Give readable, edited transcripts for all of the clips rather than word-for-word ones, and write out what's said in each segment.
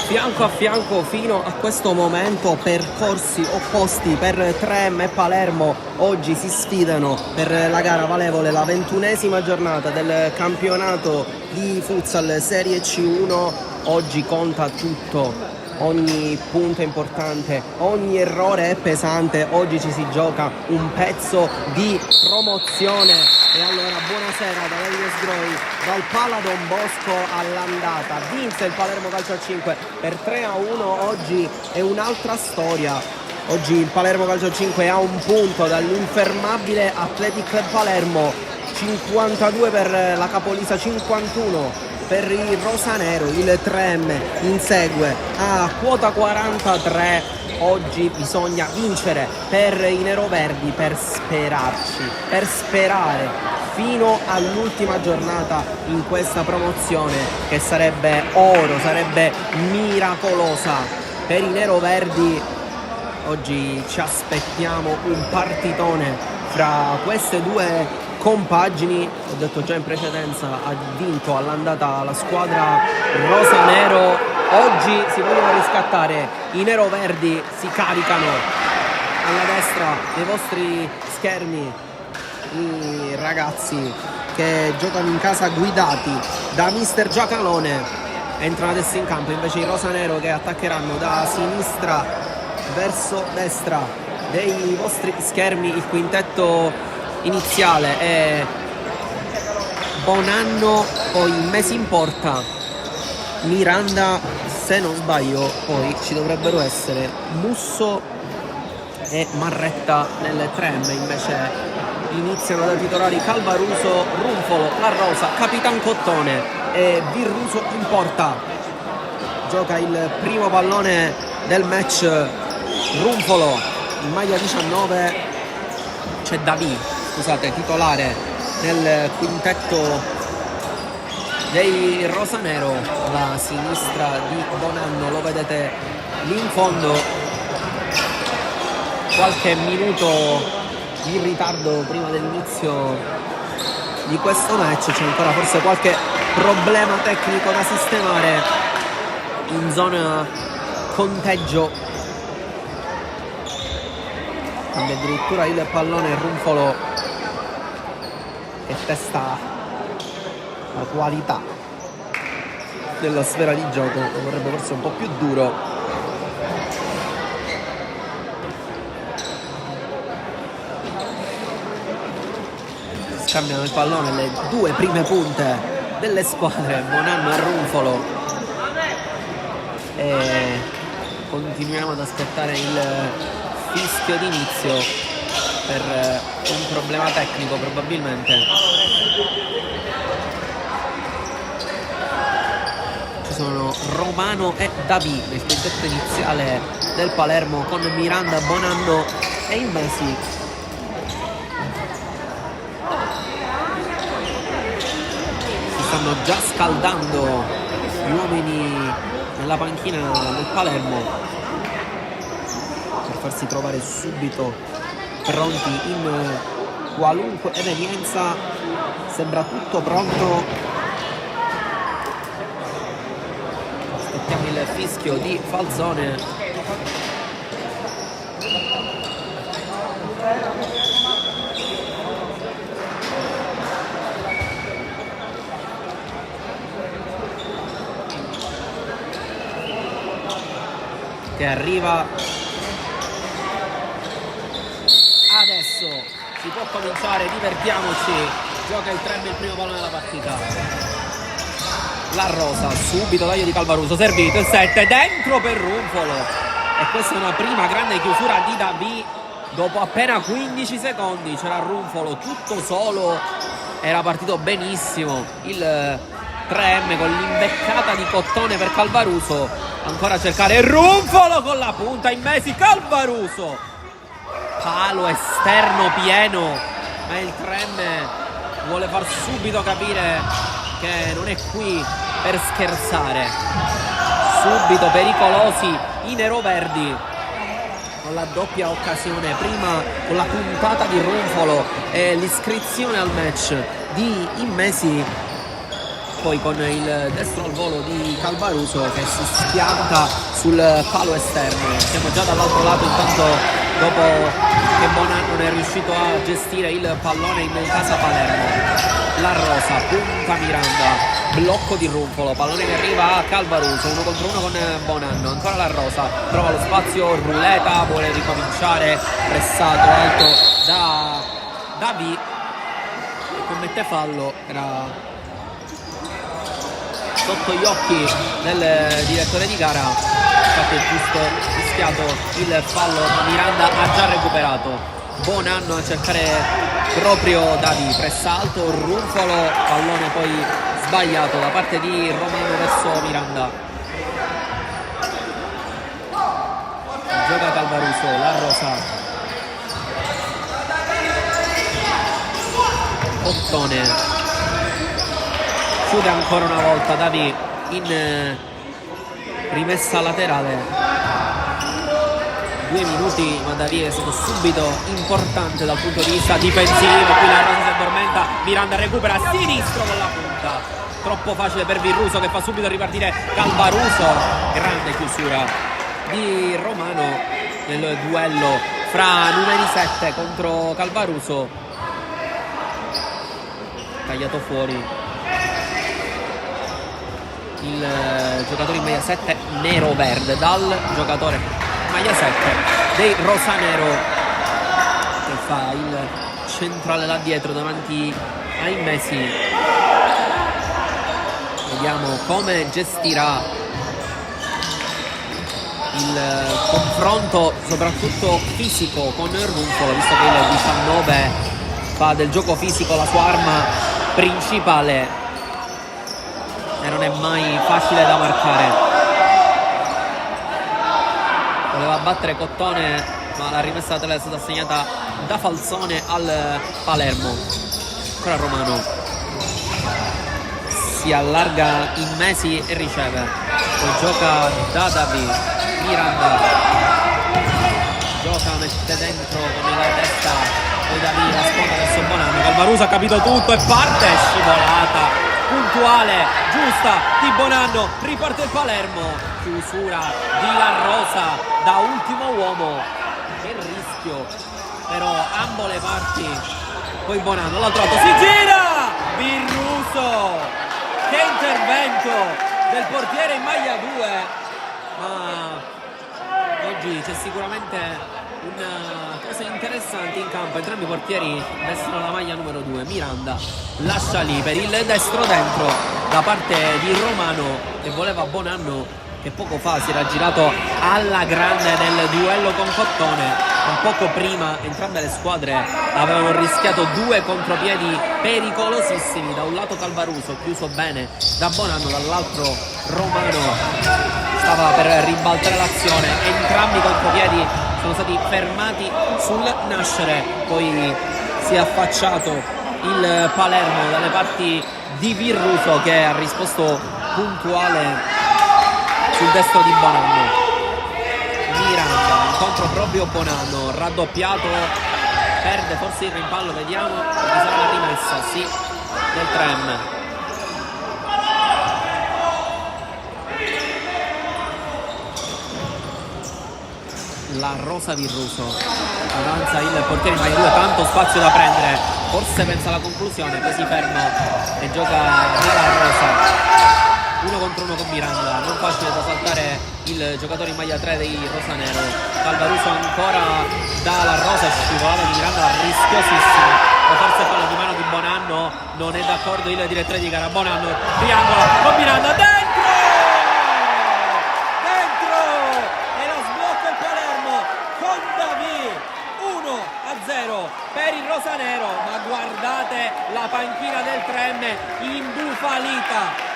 fianco a fianco fino a questo momento, percorsi opposti per 3M e Palermo. Oggi si sfidano per la gara valevole la 21esima giornata del campionato di futsal Serie C1. Oggi conta tutto. Ogni punto è importante, ogni errore è pesante. Oggi ci si gioca un pezzo di promozione. E allora buonasera da Elio Sgroi, dal Pala Don Bosco all'andata. Vinse il Palermo Calcio a 5 per 3-1. Oggi è un'altra storia. Oggi il Palermo Calcio a 5 ha un punto dall'infermabile Athletic Club Palermo, 52 per la capolista, 51 per il rosanero. Il 3M insegue a quota 43. Oggi bisogna vincere per i neroverdi, per sperarci, per sperare fino all'ultima giornata in questa promozione, che sarebbe oro, sarebbe miracolosa per i neroverdi. Oggi ci aspettiamo un partitone fra queste due compagini. Ho detto già in precedenza, ha vinto all'andata la squadra rosanero. Oggi si vogliono riscattare, i neroverdi si caricano. Alla destra dei vostri schermi i ragazzi che giocano in casa guidati da mister Giacalone entrano adesso in campo. Invece i rosanero che attaccheranno da sinistra verso destra dei vostri schermi. Il quintetto iniziale è Bonanno, poi Messi in porta, Miranda, se non sbaglio poi ci dovrebbero essere Musso e Marretta nelle 3M. Invece iniziano da titolari Calvaruso, Runfolo, La Rosa, Capitan Cottone e Virruso in porta. Gioca il primo pallone del match Runfolo in maglia 19. C'è Davi, scusate, titolare nel quintetto dei rosanero. La sinistra di Bonanno, lo vedete lì in fondo, qualche minuto di ritardo prima dell'inizio di questo match. C'è ancora forse qualche problema tecnico da sistemare in zona conteggio. Cambia addirittura il pallone Runfolo, che testa la qualità della sfera di gioco, vorrebbe forse un po' più duro. Scambiano il pallone le due prime punte delle squadre, Bonanno e Runfolo, e continuiamo ad aspettare il fischio d'inizio per un problema tecnico probabilmente. Ci sono Romano e Davi nel quintetto iniziale del Palermo, con Miranda, Bonanno e Immesi. Si stanno già scaldando gli uomini nella panchina del Palermo per farsi trovare subito pronti in qualunque evenienza. Sembra tutto pronto. Aspettiamo il fischio di Falzone. Che arriva adesso. Si può cominciare, divertiamoci. Gioca il 3M, il primo pallone della partita. La Rosa, subito taglio di Calvaruso, servito il 7, dentro per Runfolo. E questa è una prima grande chiusura di Davi. Dopo appena 15 secondi c'era Runfolo tutto solo, era partito benissimo il 3M con l'imbeccata di Cottone per Calvaruso. Ancora a cercare Runfolo con la punta in mesi, Calvaruso, palo esterno pieno, ma il 3M vuole far subito capire che non è qui per scherzare. Subito pericolosi i neroverdi con la doppia occasione, prima con la puntata di Runfolo e l'iscrizione al match di Immesi. poi con il destro al volo di Calvaruso che si schianta sul palo esterno. Siamo già dall'altro lato intanto, dopo che Bonanno non è riuscito a gestire il pallone in casa Palermo. La Rosa, punta Miranda, blocco di Rumpolo, pallone che arriva a Calvaruso, 1 contro 1 con Bonanno, ancora la Rosa, trova lo spazio, Ruleta, vuole ricominciare, pressato alto da Davi, commette fallo, era sotto gli occhi del direttore di gara, infatti è giusto rischiato il fallo, ma Miranda ha già recuperato. Bonanno a cercare proprio Davi, pressa alto, Rumpolo, pallone poi sbagliato da parte di Romano verso Miranda. Gioca Calvaruso, la Rosa, Ottone, chiude ancora una volta Davi in rimessa laterale. 2 minuti, ma Davi è stato subito importante dal punto di vista difensivo. Qui la Rosa si addormenta, Miranda recupera a sinistro con la punta, troppo facile per Virruso che fa subito ripartire Calvaruso. Grande chiusura di Romano nel duello fra numeri 7 contro Calvaruso. Tagliato fuori il giocatore in maglia 7 nero-verde dal giocatore maglia 7 dei rosanero, che fa il centrale là dietro davanti ai Messi. Vediamo come gestirà il confronto soprattutto fisico con Rumpolo, visto che il 19 fa del gioco fisico la sua arma principale e non è mai facile da marcare. Voleva battere Cottone, ma la rimessa laterale è stata assegnata da Falzone al Palermo. Ancora Romano, si allarga in Messi e riceve, poi gioca da Davi, Miranda gioca, mette dentro con la testa, poi Davi la sponda verso Bonanno. Calvaruso ha capito tutto e parte, scivolata puntuale, giusta di Bonanno, riparte il Palermo, chiusura di La Rosa da ultimo uomo. Che rischio però ambo le parti. Poi Bonanno, l'altro lato, si gira, Virruso, che intervento del portiere in maglia 2, ma oggi c'è sicuramente una cosa interessante in campo. Entrambi i portieri vestono la maglia numero 2. Miranda lascia lì per il destro dentro da parte di Romano, che voleva Bonanno, che poco fa si era girato alla grande nel duello con Cottone. Un poco prima entrambe le squadre avevano rischiato 2 contropiedi pericolosissimi, da un lato Calvaruso chiuso bene da Bonanno, dall'altro Romano stava per ribaltare l'azione. Entrambi i contropiedi sono stati fermati sul nascere, poi si è affacciato il Palermo dalle parti di Virruso, che ha risposto puntuale sul destro di Bonanno. Miranda contro proprio Bonanno, raddoppiato, perde forse il rimpallo, vediamo, ci sarà la rimessa, sì, del Trem. La Rosa Virruso, avanza il portiere in maglia 2, tanto spazio da prendere, forse pensa alla conclusione, poi si ferma e gioca la Rosa. 1 contro 1 con Miranda, non facile da saltare il giocatore in maglia 3 dei rosanero. Calvaruso ancora dalla Rosa, scivolata di Miranda rischiosissima, o forse fallo di mano di Bonanno, non è d'accordo il direttore di gara. Bonanno triangola con Miranda, dentro e lo sblocca il Palermo con Davi. 1-0 per il rosanero, ma guardate la panchina del Trem imbufalita,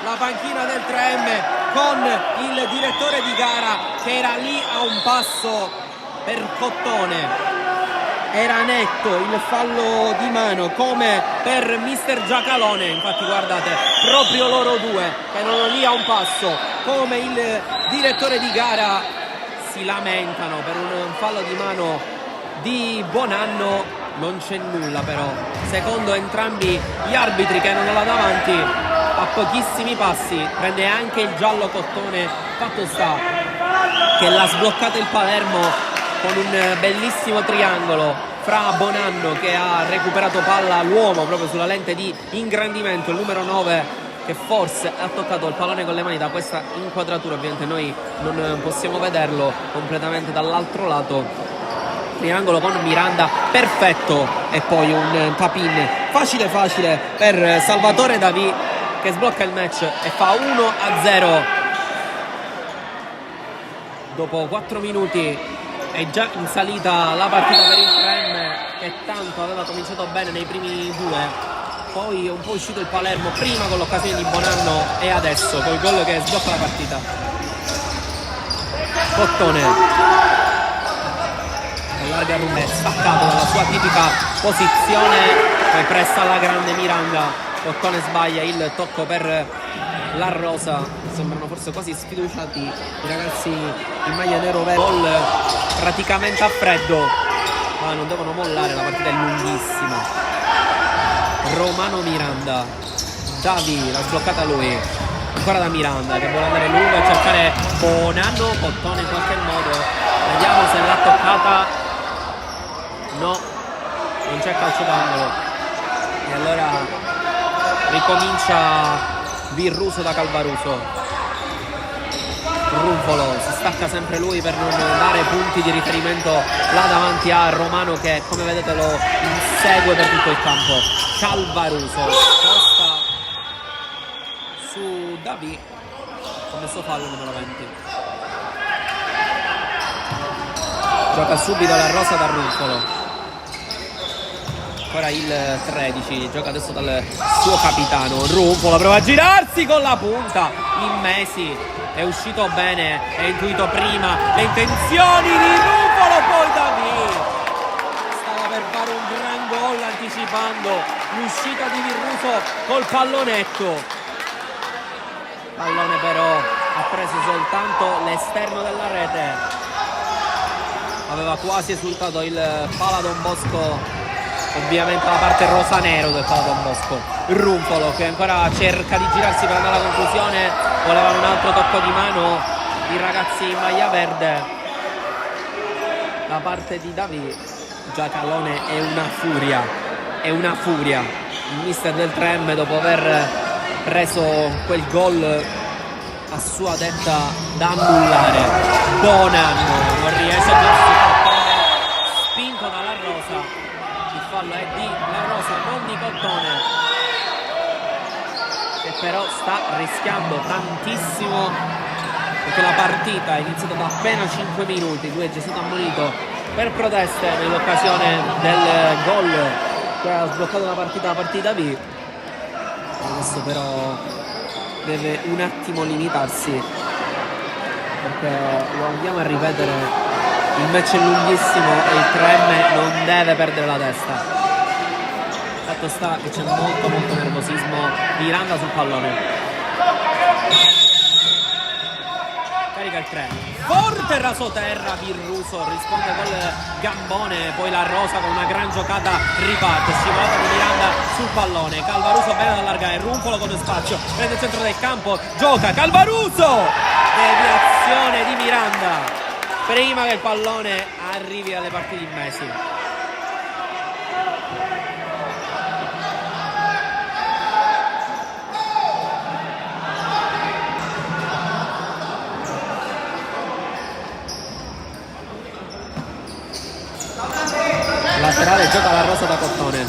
la panchina del Trem, con il direttore di gara che era lì a un passo per Cottone. Era netto il fallo di mano come per mister Giacalone, infatti guardate, proprio loro due che erano lì a un passo, come il direttore di gara si lamentano per un fallo di mano di Bonanno non c'è nulla però, secondo entrambi gli arbitri che erano là davanti, a pochissimi passi, prende anche il giallo Cottone. Fatto sta che l'ha sbloccato il Palermo con un bellissimo triangolo fra Bonanno, che ha recuperato palla l'uomo proprio sulla lente di ingrandimento, il numero 9, che forse ha toccato il pallone con le mani. Da questa inquadratura ovviamente noi non possiamo vederlo completamente dall'altro lato. Triangolo con Miranda perfetto, e poi un tap-in facile per Salvatore Davi, che sblocca il match e fa 1-0 dopo 4 minuti. È già in salita la partita per il 3M, che tanto aveva cominciato bene nei primi due, poi è un po' uscito il Palermo, prima con l'occasione di Bonanno e adesso col gol che sblocca la partita. Cottone allarga Rumè, staccato dalla sua tipica posizione, poi pressa alla grande Miranda. Cottone sbaglia il tocco per la rosa, sembrano forse quasi sfiduciati i ragazzi in maglia nero-verde. Gol praticamente a freddo, ma non devono mollare, la partita è lunghissima. Romano Miranda, Davi l'ha sbloccata lui, ancora da Miranda che vuole andare lungo a cercare Bonanno. Cottone in qualche modo, vediamo se l'ha toccata, no, non c'è calcio d'angolo, e allora ricomincia Virruso da Calvaruso. Runfolo si stacca sempre lui per non dare punti di riferimento là davanti a Romano, che come vedete lo insegue per tutto il campo. Calvaruso sposta su Davi, commesso fallo numero 20. Gioca subito la rosa da Runfolo. Ancora il 13, gioca adesso dal suo capitano. Runfolo prova a girarsi con la punta, Immesi è uscito bene, è intuito prima le intenzioni di Runfolo, poi Davi stava per fare un gran gol anticipando l'uscita di Virruso col pallonetto. Pallone però ha preso soltanto l'esterno della rete, aveva quasi esultato il Pala Don Bosco, ovviamente la parte rosa-nero del Pala Don Bosco. Runfolo che ancora cerca di girarsi per andare alla conclusione, volevano un altro tocco di mano i ragazzi in maglia verde da parte di Davi. Giacalone è una furia, il mister del 3M, dopo aver preso quel gol a sua detta da annullare. Bonanno non riesce a spinto dalla rosa, il fallo è di La Rosa, non di Cottone, che però sta rischiando tantissimo, perché la partita è iniziata da appena 5 minuti. Lui è già stato ammonito per proteste nell'occasione del gol che ha sbloccato la partita B. Adesso però deve un attimo limitarsi, perché lo andiamo a ripetere, il match è lunghissimo e il 3M non deve perdere la testa. Fatto sta che c'è molto nervosismo. Miranda sul pallone, carica il 3, forte rasoterra, Virruso risponde col gambone, poi La Rosa con una gran giocata riparte, scivolata di Miranda sul pallone. Calvaruso bene ad allargare, Runfolo con spazio, prende il centro del campo, gioca Calvaruso, deviazione di Miranda prima che il pallone arrivi alle parti di Immesi. Laterale, gioca La Rosa da Cottone,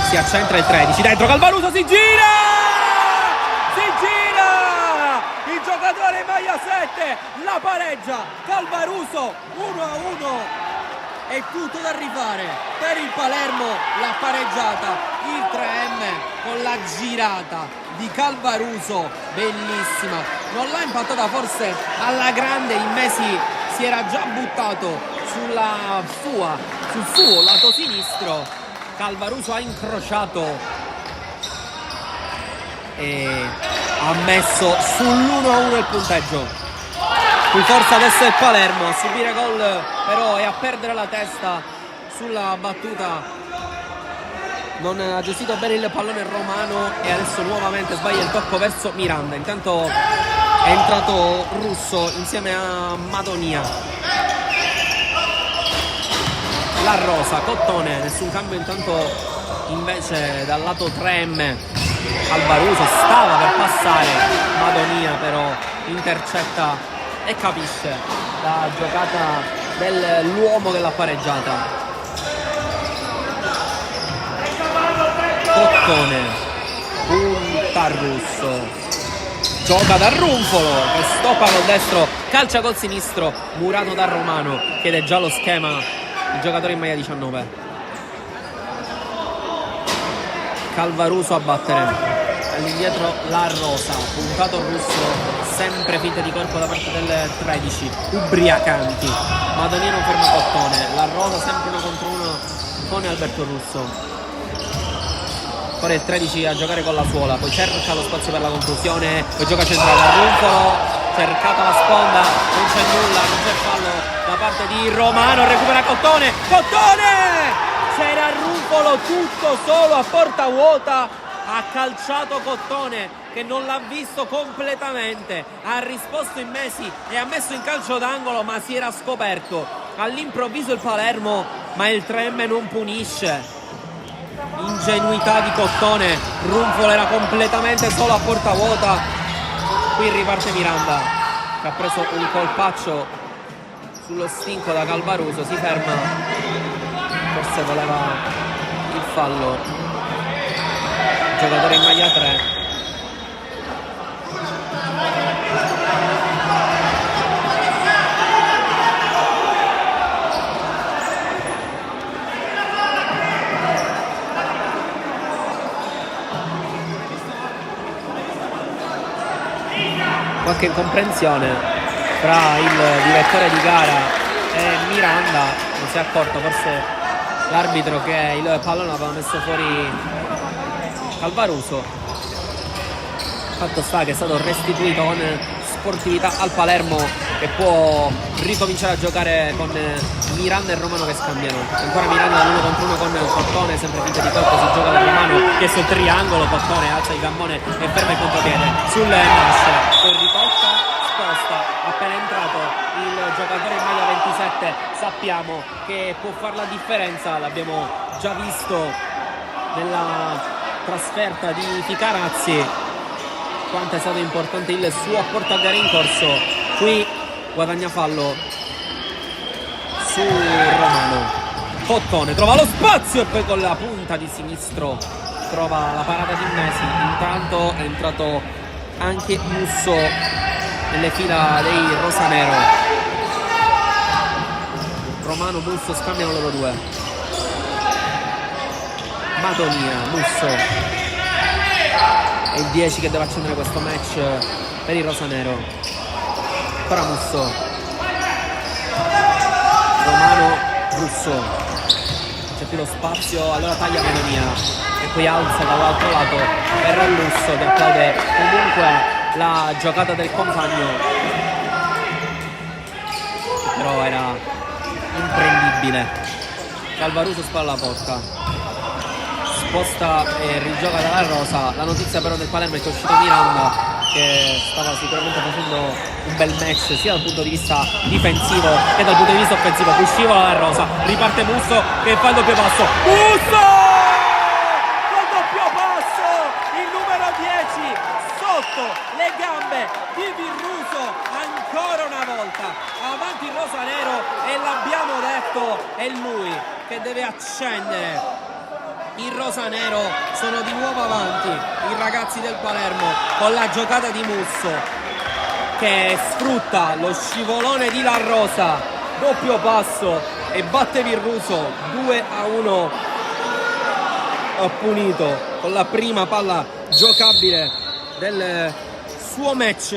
si accentra il 13, dentro Calvaruso, si gira, il giocatore in maglia 7 la pareggia. Calvaruso 1-1, è tutto da rifare per il Palermo, l'ha pareggiata il 3M con la girata di Calvaruso, bellissima, non l'ha impattata forse alla grande. Immesi si era già buttato sul suo lato sinistro, Calvaruso ha incrociato e ha messo sull'1-1 il punteggio. Qui forza adesso è Palermo a subire gol però e a perdere la testa sulla battuta non ha gestito bene il pallone romano e adesso nuovamente sbaglia il tocco verso Miranda. Intanto è entrato Russo insieme a Madonia. La Rosa, Cottone, nessun cambio intanto invece dal lato 3M. Alvaruso stava per passare, Madonia però intercetta e capisce la giocata dell'uomo che l'ha pareggiata. Cottone punta Russo, gioca da Runfolo che stoppa col destro, calcia col sinistro, murato da Romano, chiede già lo schema il giocatore in maglia 19. Calvaruso a battere, all'indietro la Rosa, puntato Russo, sempre finte di corpo da parte del 13, ubriacanti. Madonia non ferma Cottone, la Rosa sempre 1 contro 1 con Alberto Russo. Ora il 13 a giocare con la suola, poi cerca lo spazio per la conclusione, poi gioca centrale a Runfolo, cercata la sponda, non c'è nulla, non c'è fallo da parte di Romano, recupera Cottone, c'era Runfolo tutto solo a porta vuota, ha calciato Cottone che non l'ha visto completamente, ha risposto in mesi e ha messo in calcio d'angolo, ma si era scoperto all'improvviso il Palermo, ma il 3M non punisce. Ingenuità di Cottone, Runfolo era completamente solo a porta vuota. Qui riparte Miranda che ha preso un colpaccio sullo stinco da Calvaruso, si ferma, forse voleva il fallo, giocatore in maglia 3. Qualche incomprensione tra il direttore di gara e Miranda, non si è accorto forse l'arbitro che il pallone aveva messo fuori Calvaruso. Fatto sta che è stato restituito con sportività al Palermo, che può ricominciare a giocare con Miranda e Romano che scambiano. Ancora Miranda all'1 contro 1 con Cottone, sempre finta di corpo, si gioca da Romano che sul triangolo, Cottone alza il gambone e ferma il contropiede sul Nash, poi ritotta, sposta, appena entrato il giocatore in maglia 27, sappiamo che può fare la differenza, l'abbiamo già visto nella trasferta di Ficarazzi, quanto è stato importante il suo apporto a gara in corso. Qui guadagna fallo su Romano. Cottone trova lo spazio e poi con la punta di sinistro trova la parata di Mesi. Intanto è entrato anche Musso nelle fila dei rosanero. Romano, Musso scambiano loro due. Madonia, Musso è il 10 che deve accendere questo match per il rosanero. Ancora Musso, Romano, Russo, c'è più lo spazio, allora taglia Madonia e poi alza dall'altro lato per Russo che applaude comunque la giocata del compagno, che però era imprendibile. Calvaruso spalla la porta, sposta e rigioca dalla Rosa. La notizia però del Palermo è che è uscito Miranda, che stava sicuramente facendo un bel match sia dal punto di vista difensivo che dal punto di vista offensivo. Poi scivola la Rosa, riparte Musso che fa il doppio passo. Musso! Col doppio passo, il numero 10 sotto le gambe di Virruso, ancora una volta avanti il rosanero, e l'abbiamo detto, è lui che deve accendere. Il rosanero sono di nuovo avanti i ragazzi del Palermo con la giocata di Musso che sfrutta lo scivolone di La Rosa, doppio passo e batte Virruso 2-1. Ha punito con la prima palla giocabile del suo match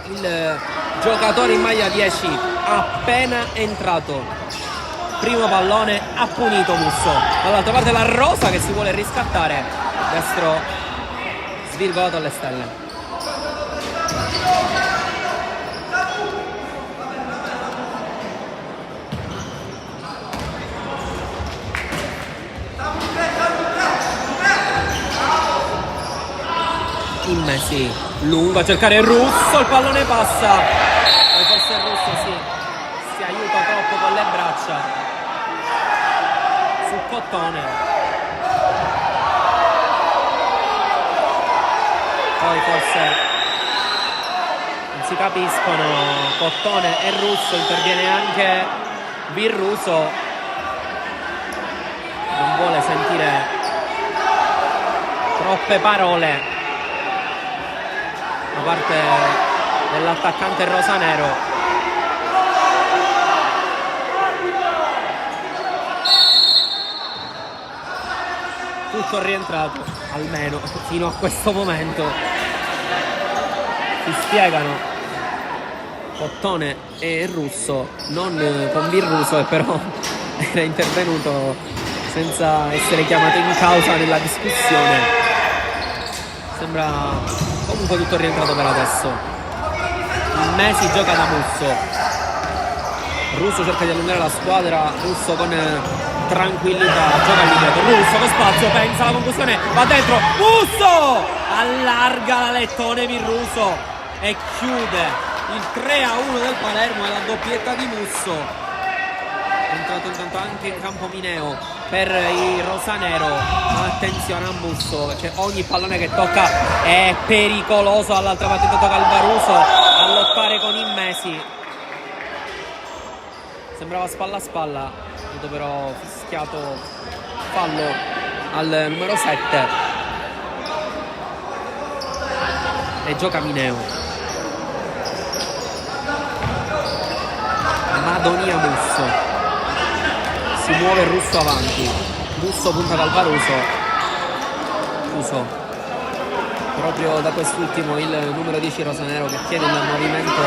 il giocatore in maglia 10 appena entrato. Primo pallone, ha punito Musso. Dall'altra parte la Rosa che si vuole riscattare, destro svirgolato alle stelle. Messi, lungo a cercare Russo, il pallone passa. Poi forse Russo si aiuta troppo con le braccia su Cottone. Poi forse non si capiscono Cottone e Russo, interviene anche Virruso, non vuole sentire troppe parole da parte dell'attaccante rosanero. Tutto rientrato, almeno fino a questo momento. Si spiegano Cottone e Russo, non con Virruso, che però era intervenuto senza essere chiamato in causa nella discussione. Sembra comunque tutto rientrato per adesso. Messi gioca da Musso, Russo cerca di allungare la squadra, Russo con tranquillità gioca all'indietro, Russo con spazio, pensa alla conclusione, va dentro, Musso allarga la lettone Virruso e chiude il 3-1 del Palermo e la doppietta di Musso. È entrato intanto anche in campo Mineo per il rosanero. Attenzione a Musso, perché ogni pallone che tocca è pericoloso. All'altra partita tocca al Baruso a lottare con Immesi. Sembrava spalla a spalla, vedo però fischiato fallo al numero 7 e gioca Mineo. Madonia Musso, si muove Russo avanti, Musso punta dal Varuso, chiuso proprio da quest'ultimo il numero 10 rosanero, che chiede il movimento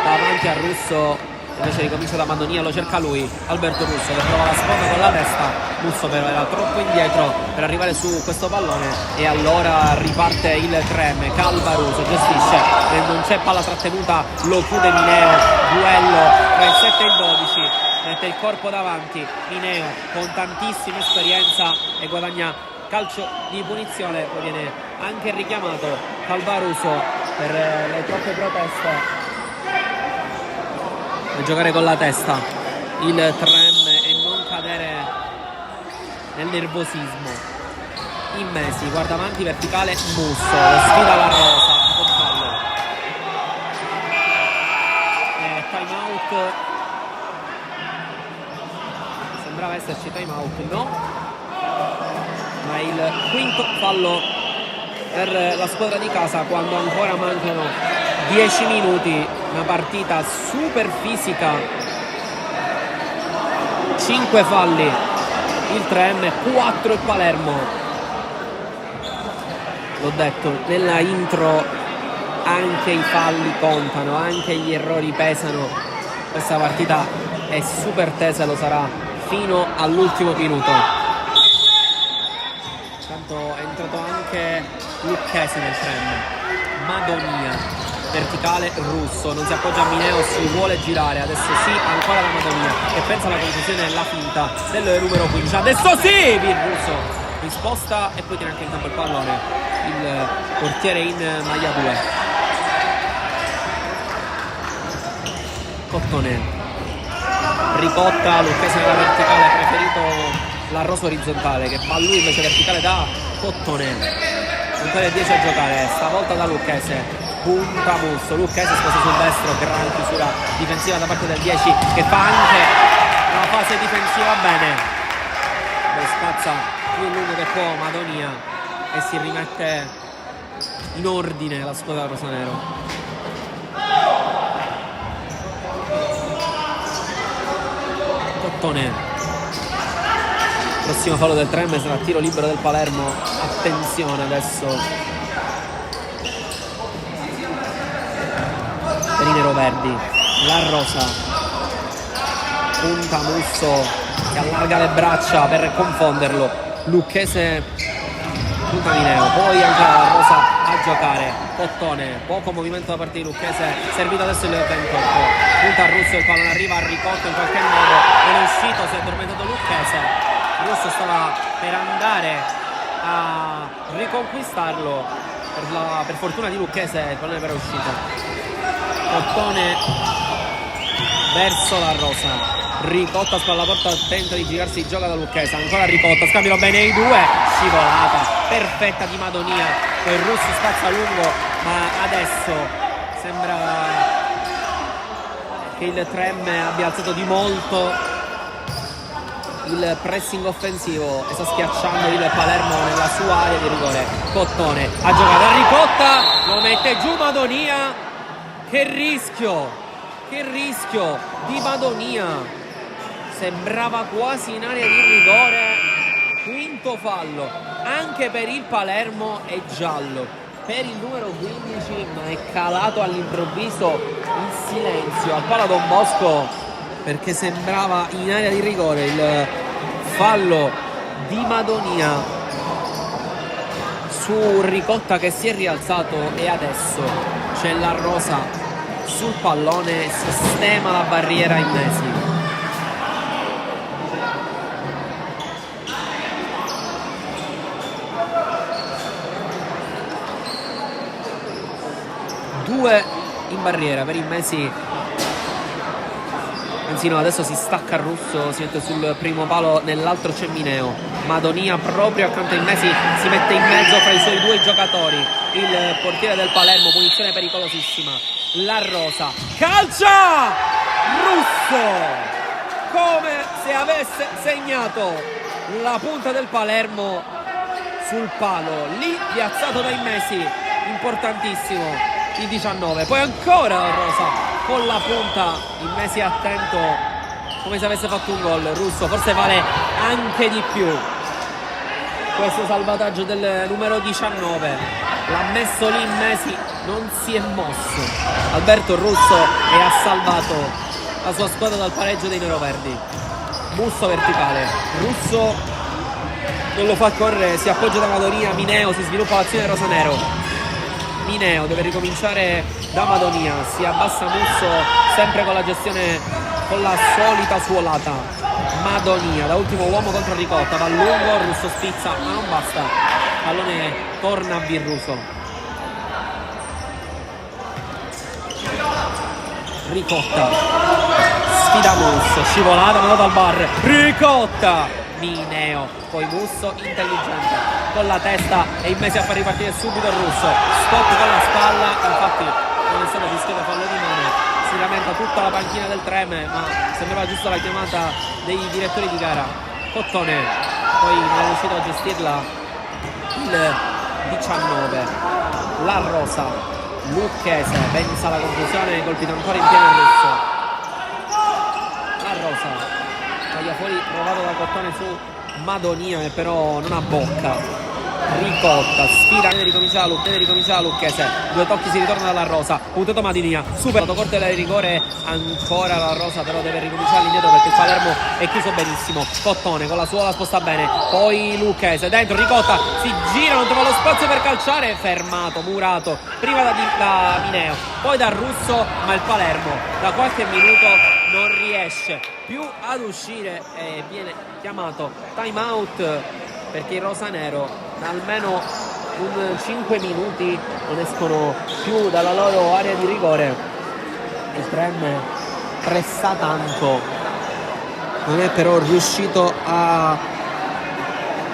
davanti a Russo. Invece ricomincia da Madonia, lo cerca lui, Alberto Russo, che trova la sponda con la testa. Musso però era troppo indietro per arrivare su questo pallone e allora riparte il 3M. Calvaruso gestisce e non c'è palla trattenuta, lo chiude Mineo. Duello tra il 7 e il 12, mette il corpo davanti Mineo con tantissima esperienza e guadagna calcio di punizione. Poi viene anche richiamato Calvaruso per le troppe proteste e giocare con la testa il 3M e non cadere nel nervosismo. Immesi, guarda avanti, verticale, Musso, sfida la rosa con fallo. Time out, sembrava esserci time out, no? Ma il quinto fallo per la squadra di casa quando ancora mancano 10 minuti. Una partita super fisica, 5 falli il 3M, 4 il Palermo. L'ho detto nella intro, anche i falli contano, anche gli errori pesano. Questa partita è super tesa e lo sarà fino all'ultimo minuto. Intanto è entrato anche Lucchesi nel 3M. Madonia, verticale Russo, non si appoggia a Mineo, si vuole girare, adesso sì, ancora la Madonia che pensa alla conclusione e alla finta del numero 15, adesso sì, Virruso risposta e poi tiene anche in campo il pallone il portiere in maglia 2. Cottone, ricotta, Lucchesi nella verticale, ha preferito la rosa orizzontale che fa lui, invece verticale da Cottone. Ancora 10 a giocare, stavolta da Lucchese, punta Musso, Lucchesi sposta sul destro, gran chiusura difensiva da parte del 10 che fa anche la fase difensiva bene. Poi spazza più lungo che può Madonia e si rimette in ordine la squadra rosanero. Cottone, prossimo fallo del 3M sarà tiro libero del Palermo. Attenzione adesso per i neroverdi, la rosa, punta Musso che allarga le braccia per confonderlo, Lucchese punta Mineo, poi anche la rosa a giocare. Cottone, poco movimento da parte di Lucchese, servito adesso il 28, punta Russo, il pallone arriva a Ricotto in qualche modo, non è uscito, si è addormentato Lucchese. Russo stava per andare a riconquistarlo per fortuna di Lucchese il pallone però è uscito. Cottone verso la Rosa. Ricotta spalla porta, tenta di girarsi, gioca da Lucchese, ancora Ricotta, scambiano bene i due, scivolata perfetta di Madonia, poi il russo spazza lungo, ma adesso sembra che il Trem abbia alzato di molto il pressing offensivo e sta schiacciando il Palermo nella sua area di rigore. Cottone ha giocato a Ricotta, lo mette giù Madonia, che rischio di Madonia, sembrava quasi in area di rigore. Quinto fallo anche per il Palermo e giallo per il numero 15, ma è calato all'improvviso in silenzio al palo Don Bosco perché sembrava in area di rigore il fallo di Madonia su Ricotta che si è rialzato e adesso c'è la Rosa sul pallone, sistema la barriera Immesi. Due in barriera per Immesi, anzi no, adesso si stacca il russo, si mette sul primo palo, nell'altro c'è Mineo. Madonia proprio accanto a Immesi si mette in mezzo fra i suoi due giocatori, il portiere del Palermo, punizione pericolosissima. La Rosa calcia, russo come se avesse segnato la punta del Palermo sul palo, lì piazzato da Immesi, importantissimo il 19, poi ancora la Rosa con la punta, Immesi attento come se avesse fatto un gol. Russo forse vale anche di più questo salvataggio del numero 19, l'ha messo lì Immesi, non si è mosso Alberto Russo e ha salvato la sua squadra dal pareggio dei neroverdi. Busto verticale, Russo non lo fa correre, si appoggia da Madonia, Mineo, si sviluppa l'azione rosanero. Mineo deve ricominciare da Madonia, si abbassa Musso sempre con la gestione, con la solita suolata. Madonia da ultimo uomo contro Ricotta, va lungo, Russo spizza ma non basta, pallone torna a Virruso. Ricotta sfida Musso, scivolata ma dal bar, Ricotta, Mineo, poi Musso intelligente con la testa e Immesi a far ripartire subito il russo, stop con la spalla, infatti non è stato fischiato fallo di mano, si lamenta tutta la panchina del Treme, ma sembrava giusto la chiamata dei direttori di gara. Cottone poi non è riuscito a gestirla il 19, la Rosa, Lucchese pensa alla conclusione, colpito ancora in pieno il russo, la Rosa taglia fuori, provato da Cottone su Madonia che però non ha bocca. Ricotta sfida, deve ricominciare la Lucchese, due tocchi, si ritorna dalla Rosa, puntato Madonia, superato corte del rigore, ancora la Rosa però deve ricominciare all'indietro perché il Palermo è chiuso benissimo. Cottone con la suola sposta bene, poi Lucchese dentro, Ricotta si gira, non trova lo spazio per calciare, fermato, murato prima da Mineo, poi da Russo, ma il Palermo da qualche minuto non riesce più ad uscire e viene chiamato time out perché i rosanero da almeno un 5 minuti non escono più dalla loro area di rigore. Il Trem pressa tanto, non è però riuscito a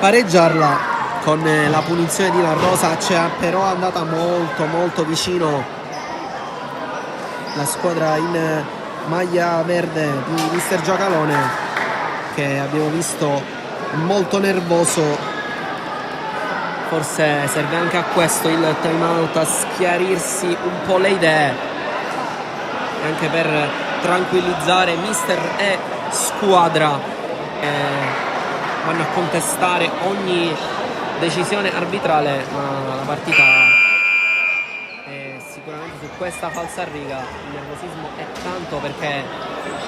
pareggiarla con la punizione di La Rosa, c'è però andata molto vicino la squadra in maglia verde di Mister Giacalone, che abbiamo visto molto nervoso. Forse serve anche a questo il time out, a schiarirsi un po' le idee, anche per tranquillizzare mister e squadra, vanno a contestare ogni decisione arbitrale, ma la partita è sicuramente su questa falsariga, il nervosismo è tanto perché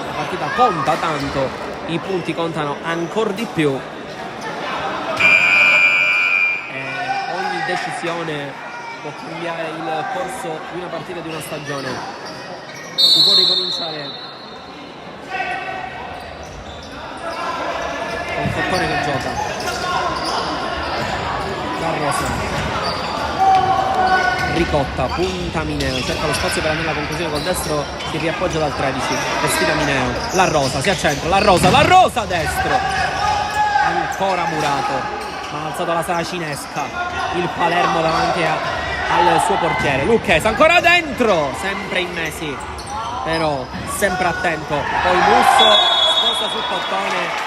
la partita conta tanto, i punti contano ancora di più. Decisione può cambiare il corso di una partita, di una stagione. Si può ricominciare con Cottone che gioca, la Rosa Ricotta, punta Mineo, cerca lo spazio per andare alla conclusione col destro, si riappoggia dal 13 e sfida Mineo. La Rosa si accentra, la Rosa a destro, ancora Murato, ma ha alzato la saracinesca il Palermo davanti al suo portiere. Lucchese ancora dentro, sempre in Messi, però sempre attento. Poi Musso sposta sul Cottone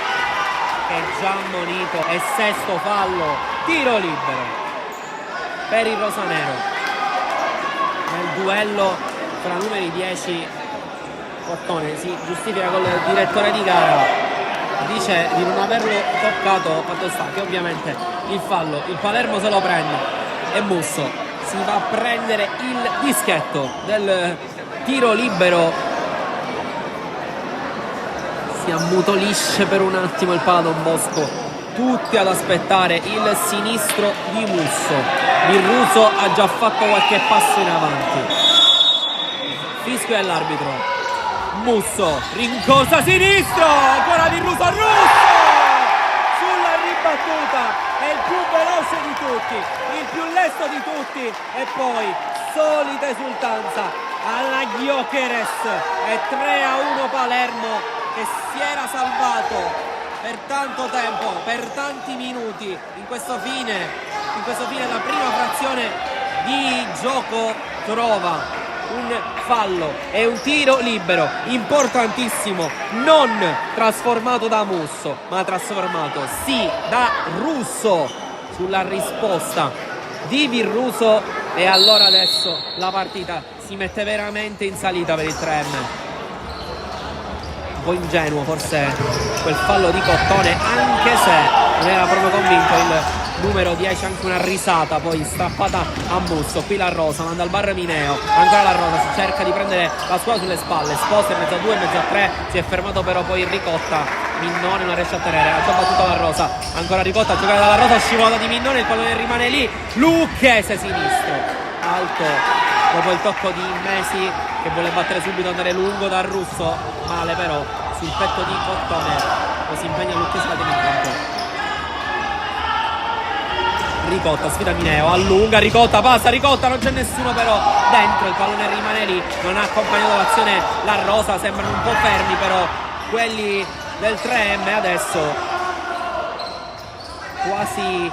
che è già ammonito, e sesto fallo, tiro libero per il rosanero. Nel duello tra numeri 10 Cottone si giustifica col direttore di gara, dice di non averlo toccato, fatto sta che ovviamente il fallo il Palermo se lo prende e Musso si va a prendere il dischetto del tiro libero. Si ammutolisce per un attimo il Pala Don Bosco, tutti ad aspettare il sinistro di Musso. Virruso ha già fatto qualche passo in avanti, fischio dell'arbitro. Musso rincorsa sinistro, ancora Virruso a Russo sulla ribattuta, è il più veloce di tutti, il più lesto di tutti, e poi solita esultanza alla Gyökeres, e 3-1 Palermo che si era salvato per tanto tempo, per tanti minuti in questo fine la prima frazione di gioco trova un fallo e un tiro libero importantissimo, non trasformato da Musso ma trasformato sì da Russo sulla risposta di Virruso, e allora adesso la partita si mette veramente in salita per il 3M. Un po' ingenuo forse quel fallo di Cottone, anche se non era proprio convinto il numero 10, anche una risata poi strappata a Musso. Qui la Rosa manda al bar Mineo, ancora la Rosa, si cerca di prendere la squadra sulle spalle, sposta in mezzo a 2, in mezzo a 3, si è fermato però poi Ricotta, Minnone non riesce a tenere, ha già battuto la Rosa, ancora Ricotta a giocare dalla Rosa, scivolata di Minnone, il pallone rimane lì, Lucchese sinistro, alto dopo il tocco di Messi che vuole battere subito, andare lungo dal Russo, male però sul petto di Cottone, poi si impegna Lucchese a tenere in campo. Ricotta sfida Mineo, allunga, Ricotta passa, Ricotta non c'è nessuno però dentro, il pallone rimane lì, non ha accompagnato l'azione la Rosa, sembrano un po' fermi però quelli del 3M adesso, quasi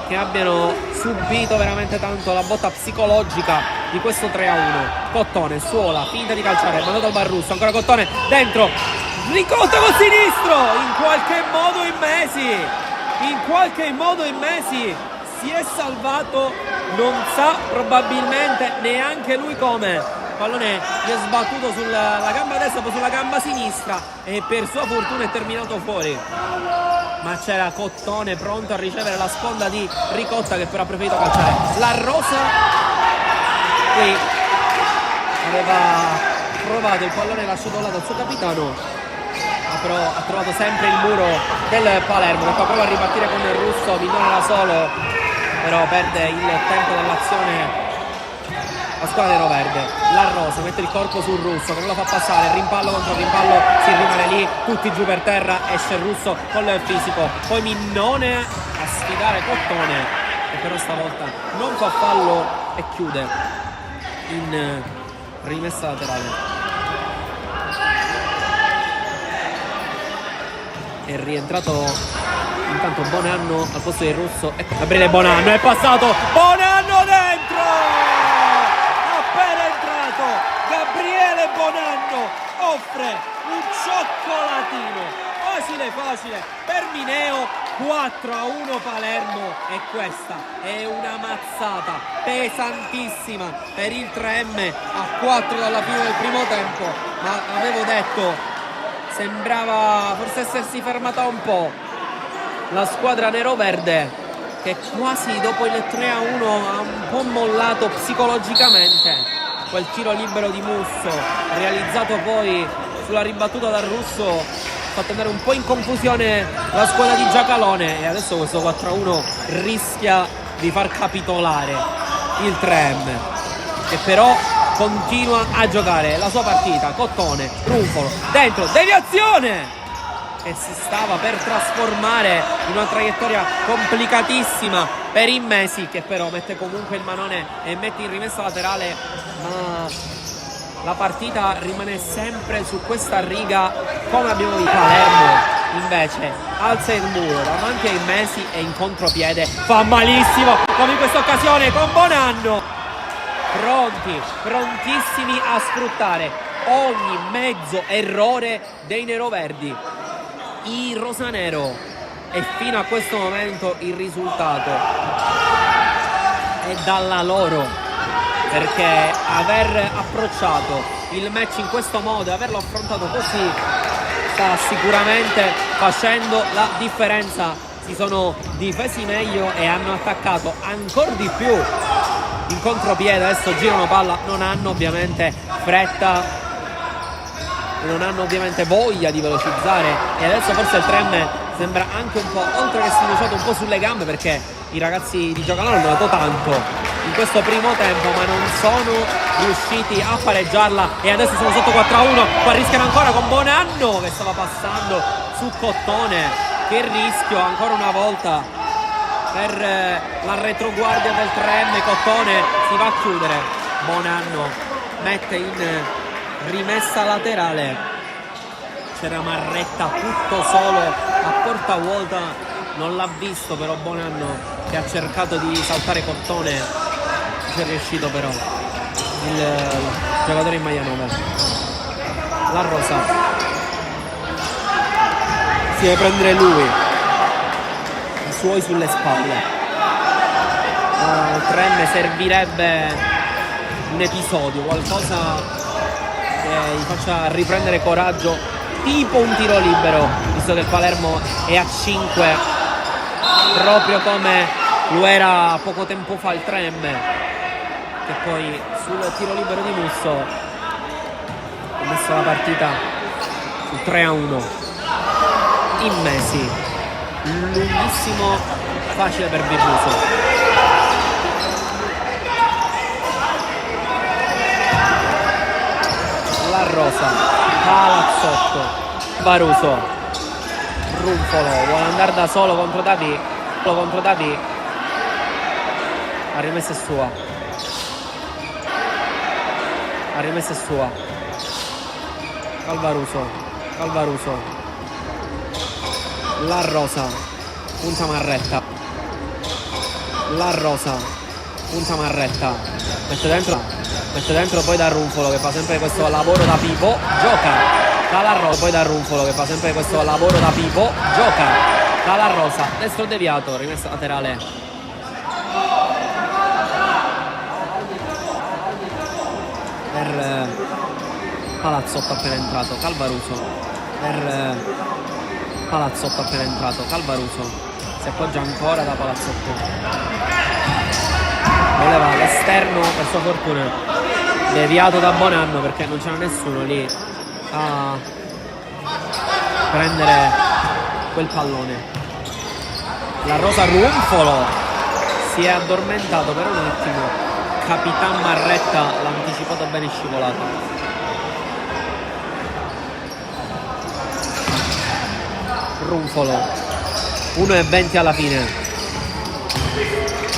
che abbiano subito veramente tanto la botta psicologica di questo 3-1. Cottone, Suola, finta di calciare, mandato al Barrusso, ancora Cottone dentro, Ricotta col sinistro, in qualche modo in Messi si è salvato, non sa probabilmente neanche lui come. Pallone gli è sbattuto sulla gamba destra, poi sulla gamba sinistra, e per sua fortuna è terminato fuori. Ma c'era Cottone pronto a ricevere la sponda di Ricotta, che però ha preferito calciare. La Rosa qui aveva provato il pallone lasciato là dal suo capitano, però ha trovato sempre il muro del Palermo, che prova a ripartire con il Russo, Minnone da solo, però perde il tempo dell'azione la squadra neroverde. La Rosa mette il corpo sul Russo che non lo fa passare, rimpallo contro rimpallo, si rimane lì, tutti giù per terra, esce il Russo con il fisico, poi Minnone a sfidare Cottone, che però stavolta non fa fallo e chiude in rimessa laterale. È rientrato intanto Bonanno al posto del Russo, ecco Gabriele Bonanno, è passato Bonanno dentro, appena entrato Gabriele Bonanno offre un cioccolatino facile per Mineo. 4-1 Palermo, e questa è una mazzata pesantissima per il 3M a 4 dalla fine del primo tempo, ma avevo detto sembrava forse essersi fermata un po' la squadra neroverde, che quasi dopo il 3-1 ha un po' mollato psicologicamente. Quel tiro libero di Musso realizzato poi sulla ribattuta dal Russo ha fatto andare un po' in confusione la squadra di Giacalone, e adesso questo 4-1 rischia di far capitolare il 3M, che però continua a giocare la sua partita. Cottone, Runfolo, dentro, deviazione! che si stava per trasformare in una traiettoria complicatissima per Immesi, che però mette comunque il manone e mette in rimessa laterale, ma la partita rimane sempre su questa riga, come abbiamo visto. Palermo invece alza il muro davanti ai Immesi e in contropiede fa malissimo, come in questa occasione con Bonanno. Prontissimi a sfruttare ogni mezzo errore dei neroverdi, i rosanero, e fino a questo momento il risultato è dalla loro, perché aver approcciato il match in questo modo e averlo affrontato così sta sicuramente facendo la differenza. Si sono difesi meglio e hanno attaccato ancora di più in contropiede. Adesso girano palla, non hanno ovviamente fretta, non hanno ovviamente voglia di velocizzare, e adesso forse il 3M sembra anche un po', oltre che sfiduciato, un po' sulle gambe, perché i ragazzi di Giocanoro hanno dato tanto in questo primo tempo ma non sono riusciti a pareggiarla, e adesso sono sotto 4-1. Qua rischiano ancora con Bonanno che stava passando su Cottone. Che rischio ancora una volta per la retroguardia del 3M. Cottone si va a chiudere, Bonanno mette in rimessa laterale, c'era Marretta tutto solo a porta vuota, non l'ha visto però Bonanno, che ha cercato di saltare Cottone, ci è riuscito però il giocatore in maglia 9. La Rosa si deve prendere lui, i suoi sulle spalle. Al 3M servirebbe un episodio, qualcosa che gli faccia riprendere coraggio, tipo un tiro libero, visto che il Palermo è a 5, proprio come lo era poco tempo fa il 3M, che poi sul tiro libero di Musso ha messo la partita sul 3-1. Immesi, lunghissimo, facile per Birruso. La Rosa, Palazzotto, Baruso, Runfolo vuole andare da solo contro Davi, la rimessa è sua, Calvaruso, La Rosa, punta Marretta, mette dentro poi da Runfolo che fa sempre questo lavoro da pipo, gioca dalla Rosa, poi da Runfolo che fa sempre questo lavoro da pipo, gioca dalla Rosa, destro deviato, rimessa laterale per Palazzotto appena entrato, Calvaruso si appoggia ancora da Palazzotto, voleva all'esterno, per sua fortuna deviato da Bonanno perché non c'era nessuno lì a prendere quel pallone. La Rosa, Runfolo si è addormentato per un attimo, Capitan Marretta l'ha anticipato bene, scivolato. Runfolo 1:20 alla fine.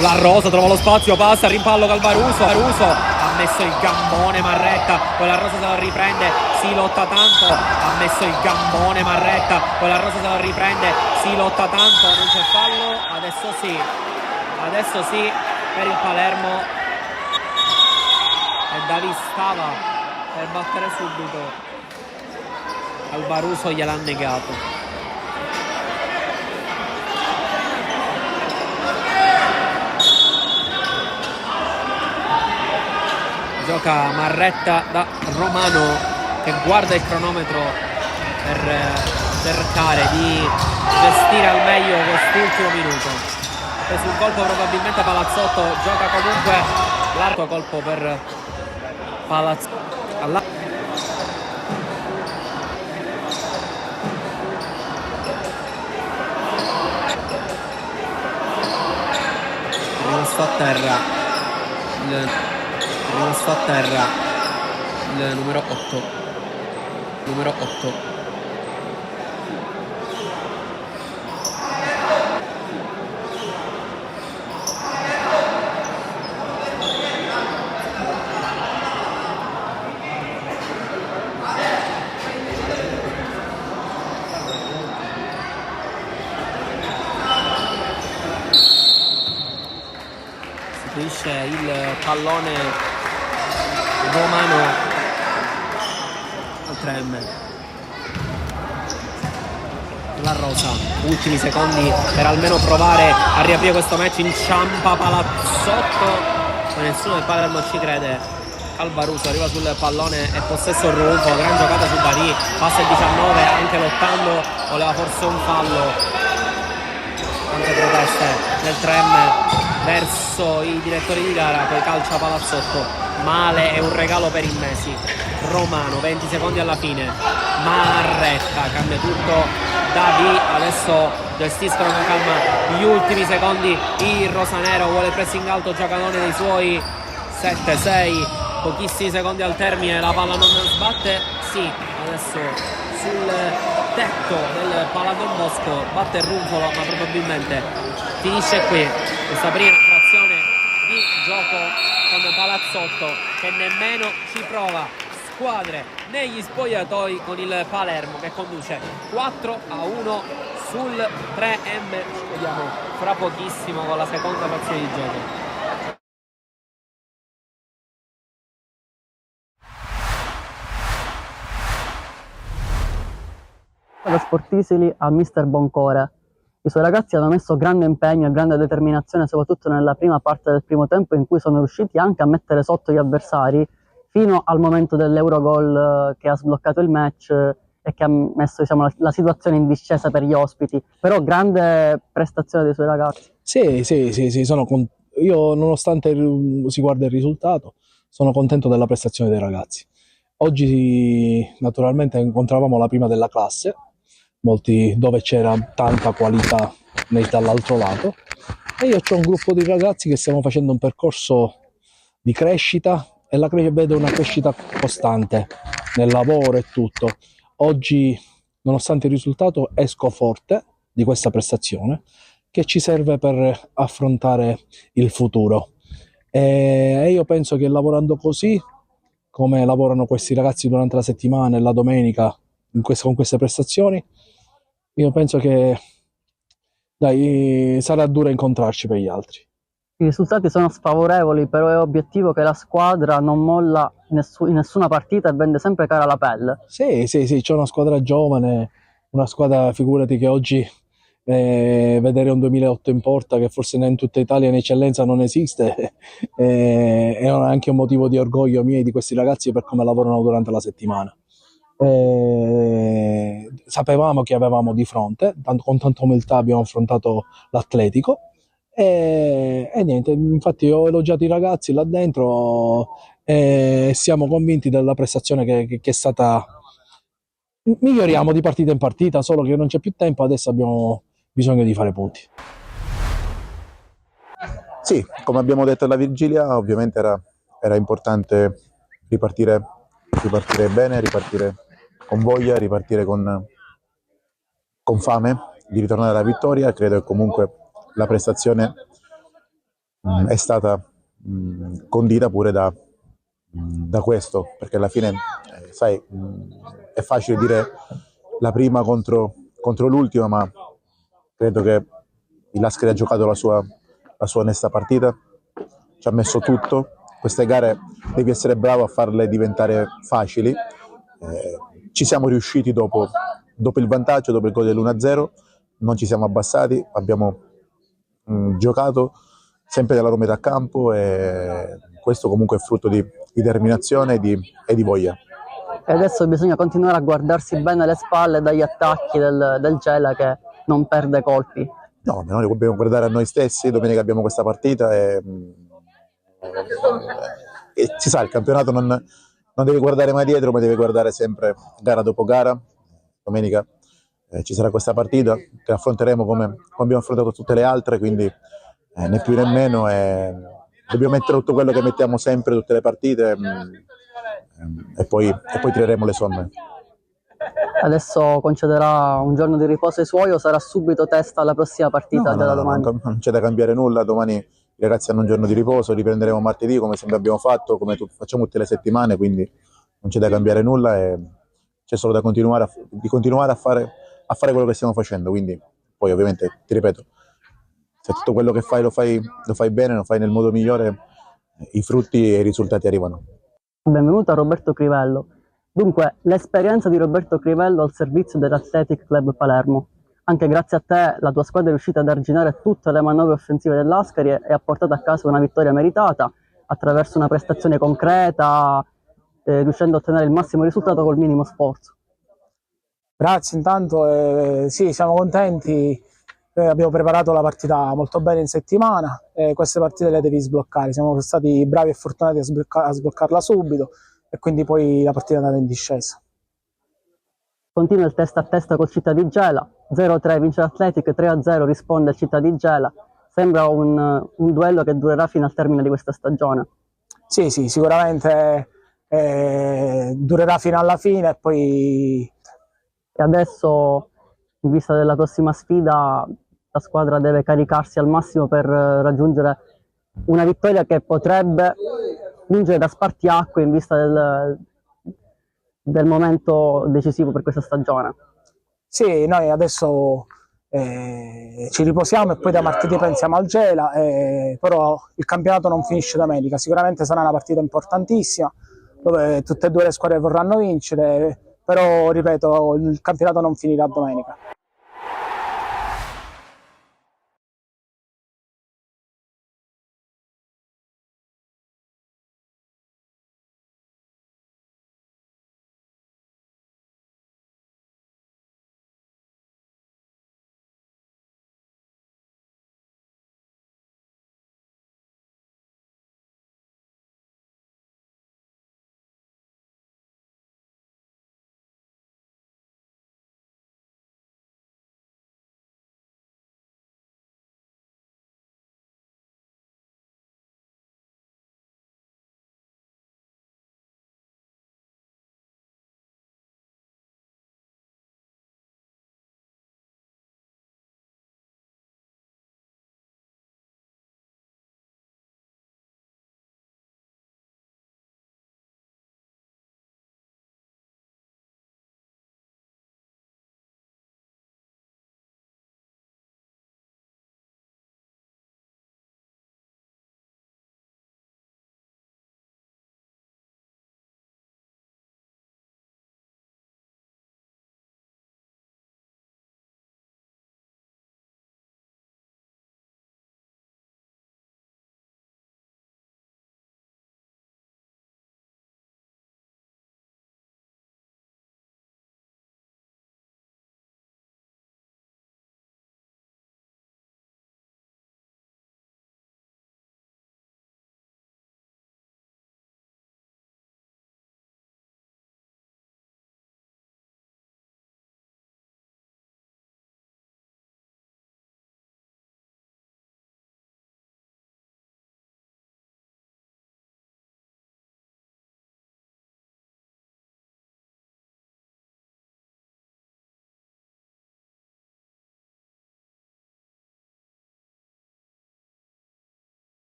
La Rosa trova lo spazio, passa, rimpallo Calvaruso, ha messo il gambone Marretta, poi la Rosa se lo riprende, si lotta tanto, ha messo il gambone Marretta, poi la Rosa se lo riprende, si lotta tanto, non c'è fallo, adesso sì per il Palermo, e Davi stava per battere subito, Calvaruso gliel'ha negato. Gioca Marretta da Romano che guarda il cronometro per cercare di gestire al meglio quest'ultimo minuto. E sul colpo probabilmente Palazzotto, gioca comunque l'arco colpo per Palazzotto. Rimasto a terra il numero 8, gestisce il pallone romano al 3M. La Rosa, ultimi secondi per almeno provare a riaprire questo match. Inciampa Palazzotto, ma nessuno del Palermo ci crede. Calvaruso arriva sul pallone e possesso Runfolo, gran giocata su Barì, passa il 19, anche lottando, voleva forse un fallo. Tante proteste del 3M verso i direttori di gara, poi calcia Palazzotto, male, è un regalo per il Messi. Romano, 20 secondi alla fine, Marretta, cambia tutto. Davi adesso gestiscono con calma gli ultimi secondi. Il rosanero vuole pressing alto, giocatore dei suoi 7-6, pochissimi secondi al termine, la palla non sbatte. Sì, adesso sul tetto del Pala Don Bosco batte Runfolo, ma probabilmente finisce qui questa prima frazione di gioco con Palazzotto che nemmeno ci prova. Squadre negli spogliatoi con il Palermo che conduce 4-1 sul 3M. Ci vediamo fra pochissimo con la seconda frazione di gioco. Da Sportisili a Mister Boncore. I suoi ragazzi hanno messo grande impegno e grande determinazione, soprattutto nella prima parte del primo tempo, in cui sono riusciti anche a mettere sotto gli avversari fino al momento dell'Eurogol che ha sbloccato il match e che ha messo, diciamo, la situazione in discesa per gli ospiti. Però grande prestazione dei suoi ragazzi. Sì, io nonostante si guarda il risultato, sono contento della prestazione dei ragazzi. Oggi naturalmente incontravamo la prima della classe, dove c'era tanta qualità dall'altro lato, e io ho un gruppo di ragazzi che stiamo facendo un percorso di crescita e vedo una crescita costante nel lavoro e tutto. Oggi, nonostante il risultato, esco forte di questa prestazione che ci serve per affrontare il futuro. E io penso che lavorando così, come lavorano questi ragazzi durante la settimana e la domenica con queste prestazioni, io penso che sarà duro incontrarci per gli altri. I risultati sono sfavorevoli, però è obiettivo che la squadra non molla in nessuna partita e vende sempre cara la pelle. Sì, c'è una squadra giovane, una squadra, figurati che oggi vedere un 2008 in porta, che forse in tutta Italia in eccellenza non esiste, è anche un motivo di orgoglio mio e di questi ragazzi per come lavorano durante la settimana. Sapevamo che avevamo di fronte, con tanta umiltà abbiamo affrontato l'Atletico e niente, infatti ho elogiato i ragazzi là dentro e siamo convinti della prestazione che è stata. Miglioriamo di partita in partita, solo che non c'è più tempo, adesso abbiamo bisogno di fare punti. Sì, come abbiamo detto alla vigilia, ovviamente era importante ripartire bene, ripartire con voglia, ripartire con fame di ritornare alla vittoria. Credo che comunque la prestazione è stata condita pure da questo, perché alla fine, sai, è facile dire la prima contro l'ultima, ma credo che il Lascari ha giocato la sua onesta partita, ci ha messo tutto. Queste gare devi essere bravo a farle diventare facili. Ci siamo riusciti dopo il vantaggio, dopo il gol dell'1-0, non ci siamo abbassati, abbiamo giocato sempre dalla loro metà campo e questo comunque è frutto di determinazione e di voglia. E adesso bisogna continuare a guardarsi bene le spalle dagli attacchi del Gela che non perde colpi. No, noi dobbiamo guardare a noi stessi. Domenica abbiamo questa partita e si sa, il campionato non deve guardare mai dietro, ma deve guardare sempre gara dopo gara. Domenica ci sarà questa partita che affronteremo come abbiamo affrontato tutte le altre, quindi né più né meno, dobbiamo mettere tutto quello che mettiamo sempre tutte le partite e poi tireremo le somme. Adesso concederà un giorno di riposo ai suoi o sarà subito testa alla prossima partita della domani? Non c'è da cambiare nulla. Domani i ragazzi hanno un giorno di riposo, riprenderemo martedì come sempre abbiamo fatto, come facciamo tutte le settimane, quindi non c'è da cambiare nulla e c'è solo da continuare a fare quello che stiamo facendo. Quindi poi ovviamente, ti ripeto, se tutto quello che fai lo fai bene, lo fai nel modo migliore, i frutti e i risultati arrivano. Benvenuto a Roberto Crivello. Dunque, l'esperienza di Roberto Crivello al servizio dell'Athletic Club Palermo. Anche grazie a te la tua squadra è riuscita ad arginare tutte le manovre offensive dell'Ascari e ha portato a casa una vittoria meritata attraverso una prestazione concreta, riuscendo a ottenere il massimo risultato col minimo sforzo. Grazie intanto, sì, siamo contenti, abbiamo preparato la partita molto bene in settimana e queste partite le devi sbloccare, siamo stati bravi e fortunati a sbloccarla subito e quindi poi la partita è andata in discesa. Continua il testa a testa col Città di Gela, 0-3 vince l'Athletic, 3-0 risponde il Città di Gela. Sembra un duello che durerà fino al termine di questa stagione. Sì, sicuramente durerà fino alla fine e poi... E adesso, in vista della prossima sfida, la squadra deve caricarsi al massimo per raggiungere una vittoria che potrebbe vincere da spartiacque in vista del momento decisivo per questa stagione. Sì, noi adesso ci riposiamo e poi da martedì pensiamo al Gela, però il campionato non finisce domenica, sicuramente sarà una partita importantissima dove tutte e due le squadre vorranno vincere, però ripeto, il campionato non finirà domenica.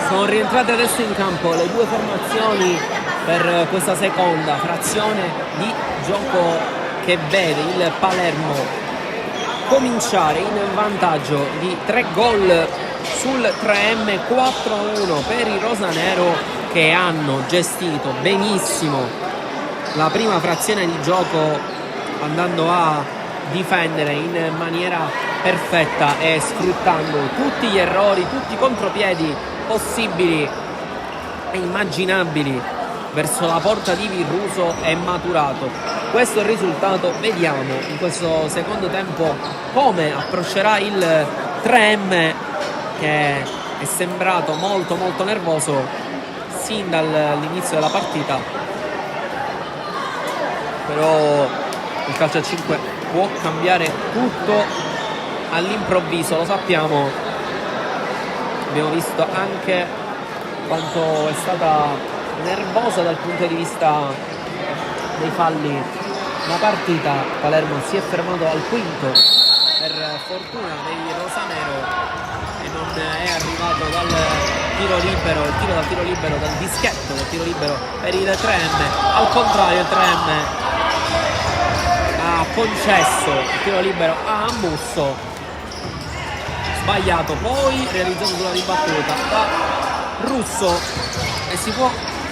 Sono rientrate adesso in campo le due formazioni per questa seconda frazione di gioco che vede il Palermo cominciare in vantaggio di 3 gol sul 3M, 4-1 per i rosanero, che hanno gestito benissimo la prima frazione di gioco andando a difendere in maniera perfetta e sfruttando tutti gli errori, tutti i contropiedi possibili e immaginabili verso la porta di Virruso e Maturato. Questo è il risultato. Vediamo in questo secondo tempo come approccerà il 3M, che è sembrato molto nervoso sin dall'inizio della partita, però il calcio a 5 può cambiare tutto all'improvviso, lo sappiamo. Abbiamo visto anche quanto è stata nervosa dal punto di vista dei falli la partita. Palermo si è fermato al quinto per fortuna dei rosanero e non è arrivato dal tiro libero, il tiro dal tiro libero, dal dischetto del tiro libero per il 3M. Al contrario, il 3M concesso il tiro libero a Musso, sbagliato, poi realizzato sulla ribattuta da Russo e si può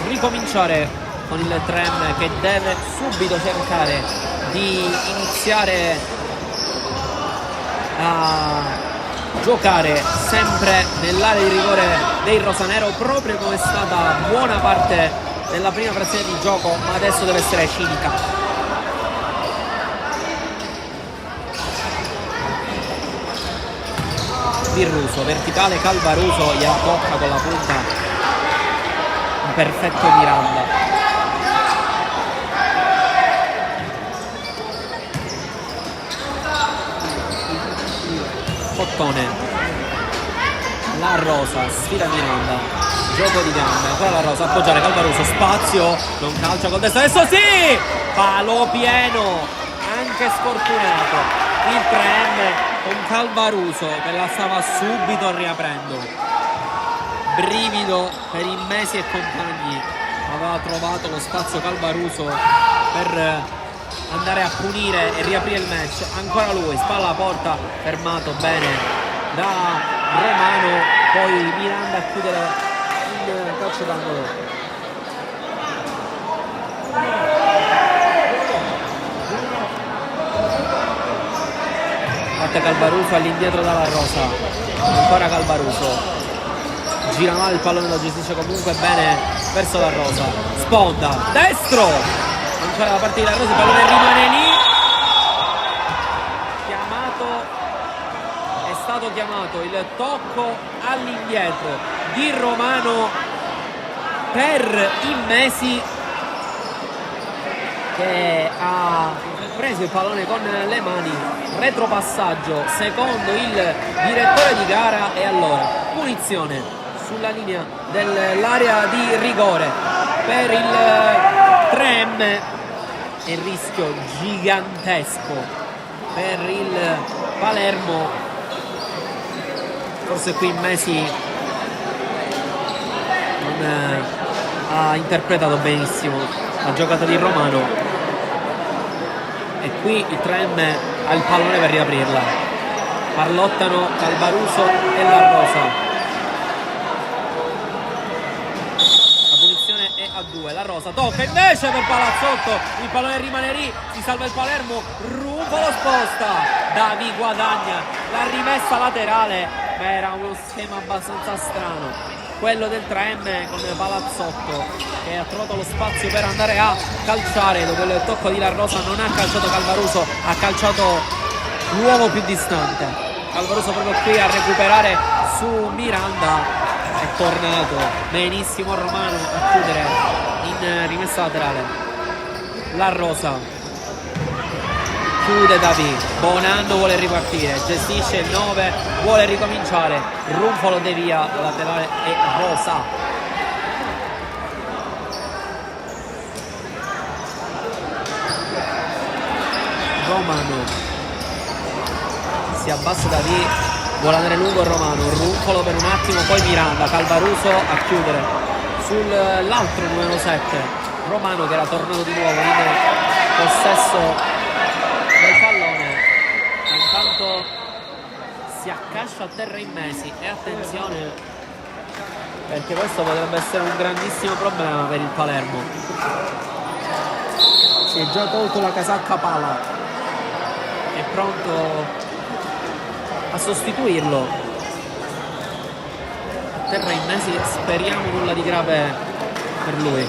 ricominciare con il 3M che deve subito cercare di iniziare a giocare sempre nell'area di rigore dei rosanero, proprio come è stata buona parte della prima frazione di gioco, ma adesso deve essere cinica. Virruso, verticale, Calvaruso gliela tocca con la punta, un perfetto Miranda. Cottone, La Rosa, sfida Miranda, gioco di gambe, ancora La Rosa, appoggiare Calvaruso, spazio, non calcia col destro, adesso sì! Palo pieno, anche sfortunato, il 3M con Calvaruso che la stava subito riaprendo. Brivido per Immesi e compagni, aveva trovato lo spazio Calvaruso per andare a punire e riaprire il match. Ancora lui, spalla alla porta, fermato bene da Romano, poi Miranda a chiudere il calcio d'angolo. Batte Calvaruso all'indietro dalla Rosa, ancora Calvaruso, gira male il pallone, lo gestisce comunque bene verso la Rosa, sponda, destro, ancora la partita, Rosa, il pallone rimane lì, è stato chiamato il tocco all'indietro di Romano per Immesi, che ha preso il pallone con le mani, retropassaggio secondo il direttore di gara, e allora punizione sulla linea dell'area di rigore per il 3M e rischio gigantesco per il Palermo. Forse qui Messi non ha interpretato benissimo la giocata di Romano e qui il 3M ha il pallone per riaprirla. Parlottano Calvaruso e La Rosa. A 2, La Rosa tocca invece per Palazzotto, il pallone rimane lì, si salva il Palermo, Ruffolo sposta, Davi guadagna la rimessa laterale, ma era uno schema abbastanza strano quello del 3M con Palazzotto che ha trovato lo spazio per andare a calciare, dove il tocco di La Rosa non ha calciato Calvaruso, ha calciato l'uomo più distante. Calvaruso proprio qui a recuperare su Miranda. È tornato benissimo Romano a chiudere in rimessa laterale. La Rosa chiude Davi, Bonanno vuole ripartire, gestisce il 9, vuole ricominciare, Runfolo devia, laterale e Rosa. Romano si abbassa Davi, vuole andare lungo Romano, Runfolo per un attimo, poi Miranda, Calvaruso a chiudere sull'altro numero 7, Romano che era tornato di nuovo in possesso del pallone, intanto si accascia a terra Immesi e attenzione perché questo potrebbe essere un grandissimo problema per il Palermo. Si è già tolto la casacca Pala, è pronto a sostituirlo. A terra Immesi, speriamo nulla di grave per lui.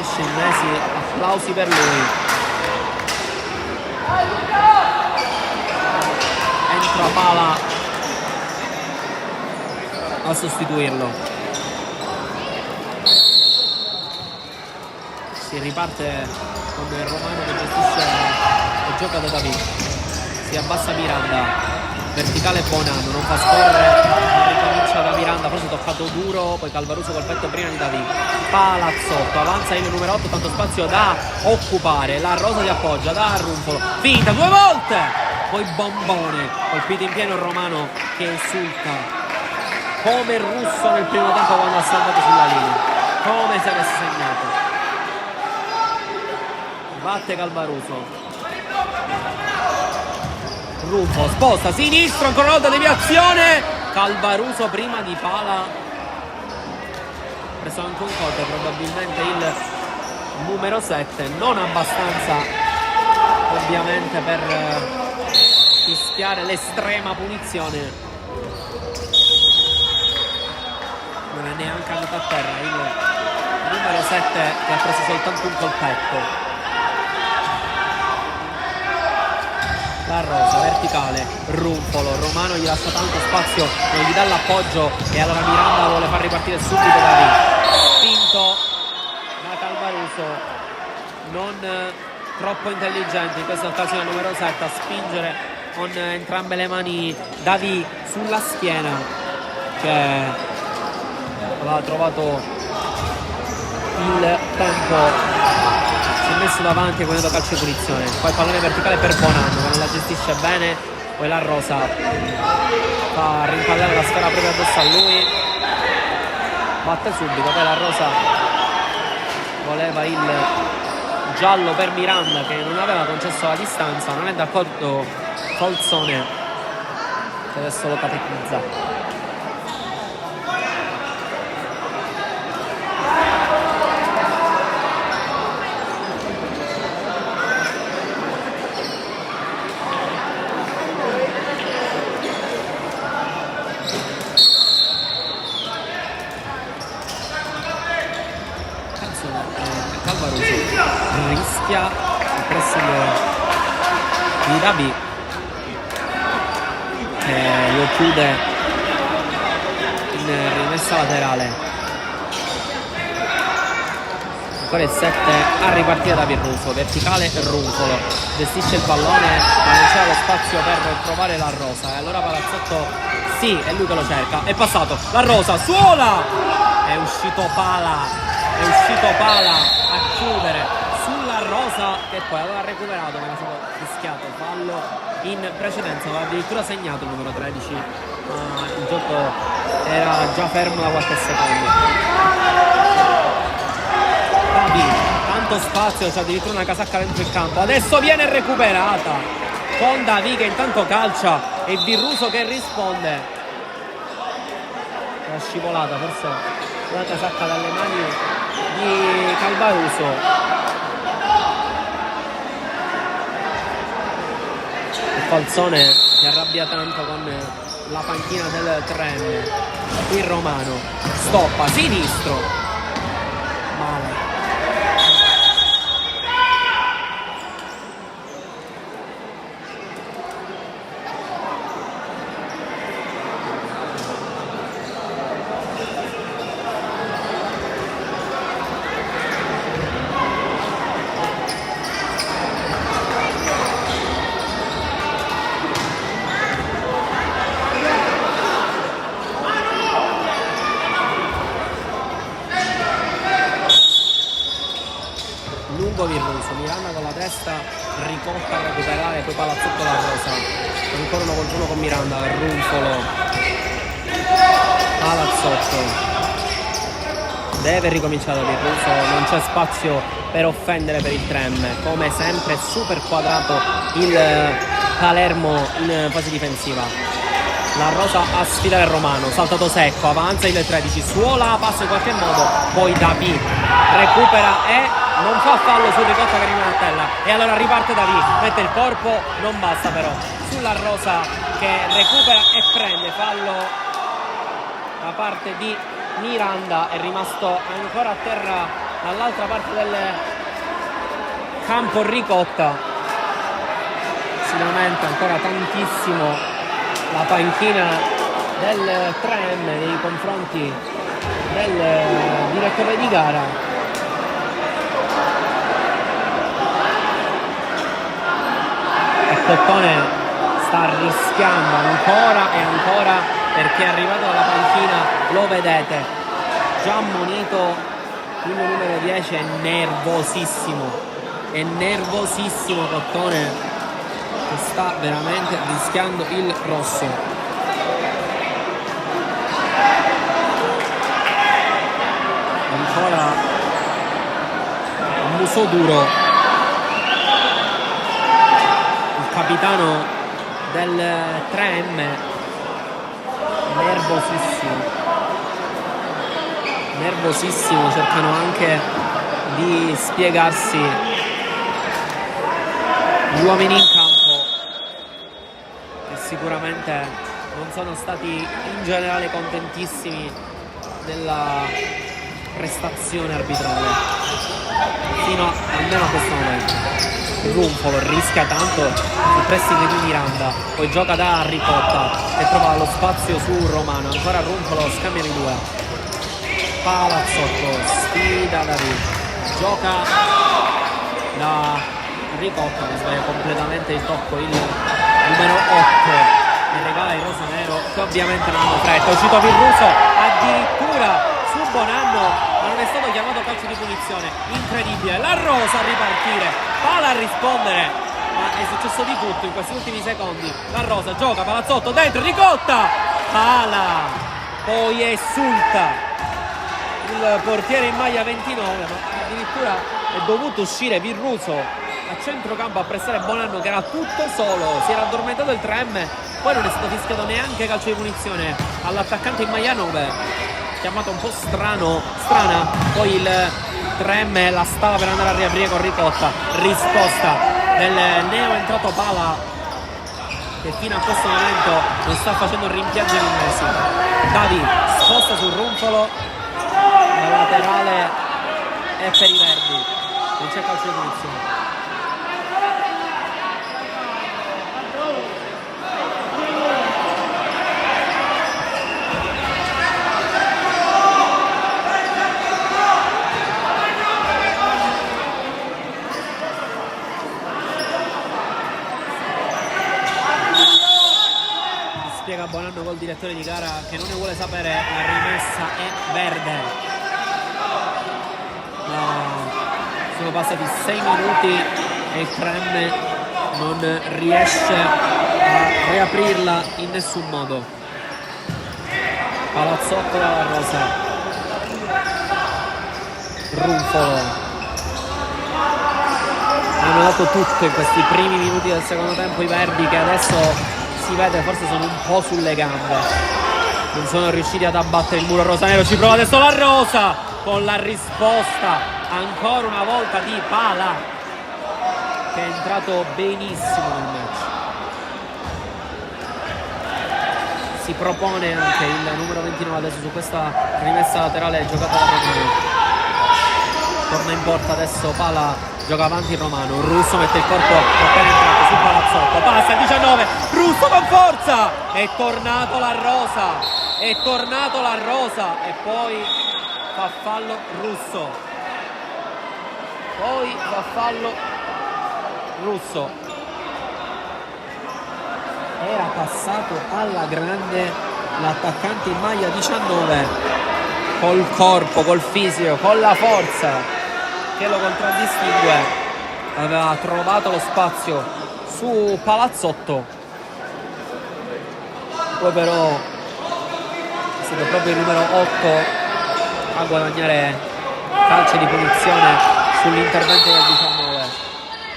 Esce Immesi, applausi per lui. Entra Pala a sostituirlo. Si riparte con il Romano che gestisce e gioca da David. Si abbassa Miranda, verticale Bonanno, non fa scorrere, ricomincia da Miranda, forse toccato duro, poi Calvaruso col petto prima di David. Palazzotto, avanza il numero 8, tanto spazio da occupare, La Rosa li appoggia, da Runfolo, finta 2 volte! poi Bombone, colpito in pieno Romano che esulta come il russo nel primo tempo quando ha salvato sulla linea, come se avesse segnato. Batte Calvaruso, Ruffo sposta sinistro, ancora una volta deviazione, Calvaruso prima di pala, ha preso anche un colpo, probabilmente il numero 7, non abbastanza ovviamente per fischiare l'estrema punizione. Non è neanche andato a terra il numero 7 che ha preso soltanto un colpetto. La Rosa verticale, Ruffolo, Romano gli lascia tanto spazio, non gli dà l'appoggio e allora Miranda vuole far ripartire subito da lì, spinto da Calvaruso, non troppo intelligente in questa occasione numero 7 a spingere con entrambe le mani Davi sulla schiena, che aveva trovato il tempo, si è messo davanti e guadagnato calcio di punizione. Poi pallone verticale per Bonanno che non la gestisce bene, poi la Rosa fa rimpallare la sfera proprio addosso a lui, batte subito, poi la Rosa voleva il giallo per Miranda che non aveva concesso la distanza, non è d'accordo Colzone che adesso lo catechizza. Rischia il pressing di Dabi che lo chiude in rimessa laterale. Ancora il 7 a ripartire da Virruso, verticale Ruffolo, gestisce il pallone ma non c'era lo spazio per trovare la Rosa e allora Palazzotto sì, è lui che lo cerca, è passato, la Rosa suola, è uscito Pala a chiudere sulla Rosa che poi aveva recuperato, ma era stato fischiato fallo in precedenza, aveva addirittura segnato il numero 13, ma il gioco era già fermo da qualche secondo. Davi, tanto spazio, c'è addirittura una casacca dentro il campo, adesso viene recuperata con Davi che intanto calcia e Virruso che risponde, la scivolata, forse una casacca dalle mani di Calvaruso. Falzone si arrabbia tanto con la panchina del Trem. Qui Romano stoppa sinistro, male. Virruso, Miranda con la testa, ricorta a recuperare, poi Palazzotto la Rosa, ancora uno contro uno con Miranda, Ruffolo, Palazzotto, deve ricominciare da Virruso, non c'è spazio per offendere per il Trem, come sempre super quadrato il Palermo in fase difensiva. La Rosa a sfidare Romano, saltato secco, avanza il 13, suola, passa in qualche modo, poi Davi recupera e non fa fallo su Ricotta che rimane a terra e allora riparte Davi, mette il corpo, non basta però, sulla Rosa che recupera e prende fallo da parte di Miranda, è rimasto ancora a terra dall'altra parte del campo Ricotta. Si lamenta ancora tantissimo la panchina del Trem nei confronti del direttore di gara. E Cottone sta rischiando ancora e ancora perché è arrivato dalla panchina, lo vedete, già ammonito il numero 10, è nervosissimo Cottone. che sta veramente rischiando il rosso. Ancora un muso duro il capitano del 3M, nervosissimo, cercano anche di spiegarsi gli uomini in campo, che sicuramente non sono stati in generale contentissimi della prestazione arbitrale fino almeno a questo momento. Ruffolo rischia tanto il pressing di Miranda, poi gioca da Ricotta e trova lo spazio su Romano, ancora Ruffolo, scambiano i due. Palazzotto sfida David, gioca da Ricotta, che sbaglia completamente il tocco, il numero 8 e regala il rosanero, che ovviamente non hanno fretta. È uscito Virruso addirittura su Bonanno, ma non è stato chiamato calcio di punizione. Incredibile, la Rosa a ripartire, Pala a rispondere, ma è successo di tutto in questi ultimi secondi. La Rosa gioca, Palazzotto dentro, Ricotta, Pala, poi esulta il portiere in maglia 29, ma addirittura è dovuto uscire Virruso a centrocampo a pressare Bonanno, che era tutto solo, si era addormentato il 3M, poi non è stato fischiato neanche calcio di punizione all'attaccante in maglia 9, chiamata un po' strana, poi il 3M la stava per andare a riaprire con Ricotta, risposta del neo entrato Pala, che fino a questo momento non sta facendo rimpiangere gli inglesi. Davi sposta sul Ruffolo, la laterale è per i verdi, non c'è calcio di punizione. Spiega Bonanno col direttore di gara che non ne vuole sapere, la rimessa è verde. Sono passati 6 minuti e il 3M non riesce a riaprirla in nessun modo. Palazzotto dalla Rosa, Ruffolo, hanno dato tutto in questi primi minuti del secondo tempo i verdi, che adesso si vede forse sono un po' sulle gambe, non sono riusciti ad abbattere il muro rosanero. Ci prova adesso la Rosa con la risposta ancora una volta di Pala, che è entrato benissimo nel match. Si propone anche il numero 29 adesso su questa rimessa laterale giocata da Romano. Torna in porta adesso Pala, gioca avanti Romano, Russo mette il corpo appena entrato su Palazzotto, passa il 19, Russo con forza, è tornato la Rosa e poi fa fallo Russo, era passato alla grande l'attaccante in maglia 19 col corpo, col fisico, con la forza che lo contraddistingue, aveva trovato lo spazio su Palazzotto, poi però è stato proprio il numero 8 a guadagnare calcio di punizione sull'intervento del 19.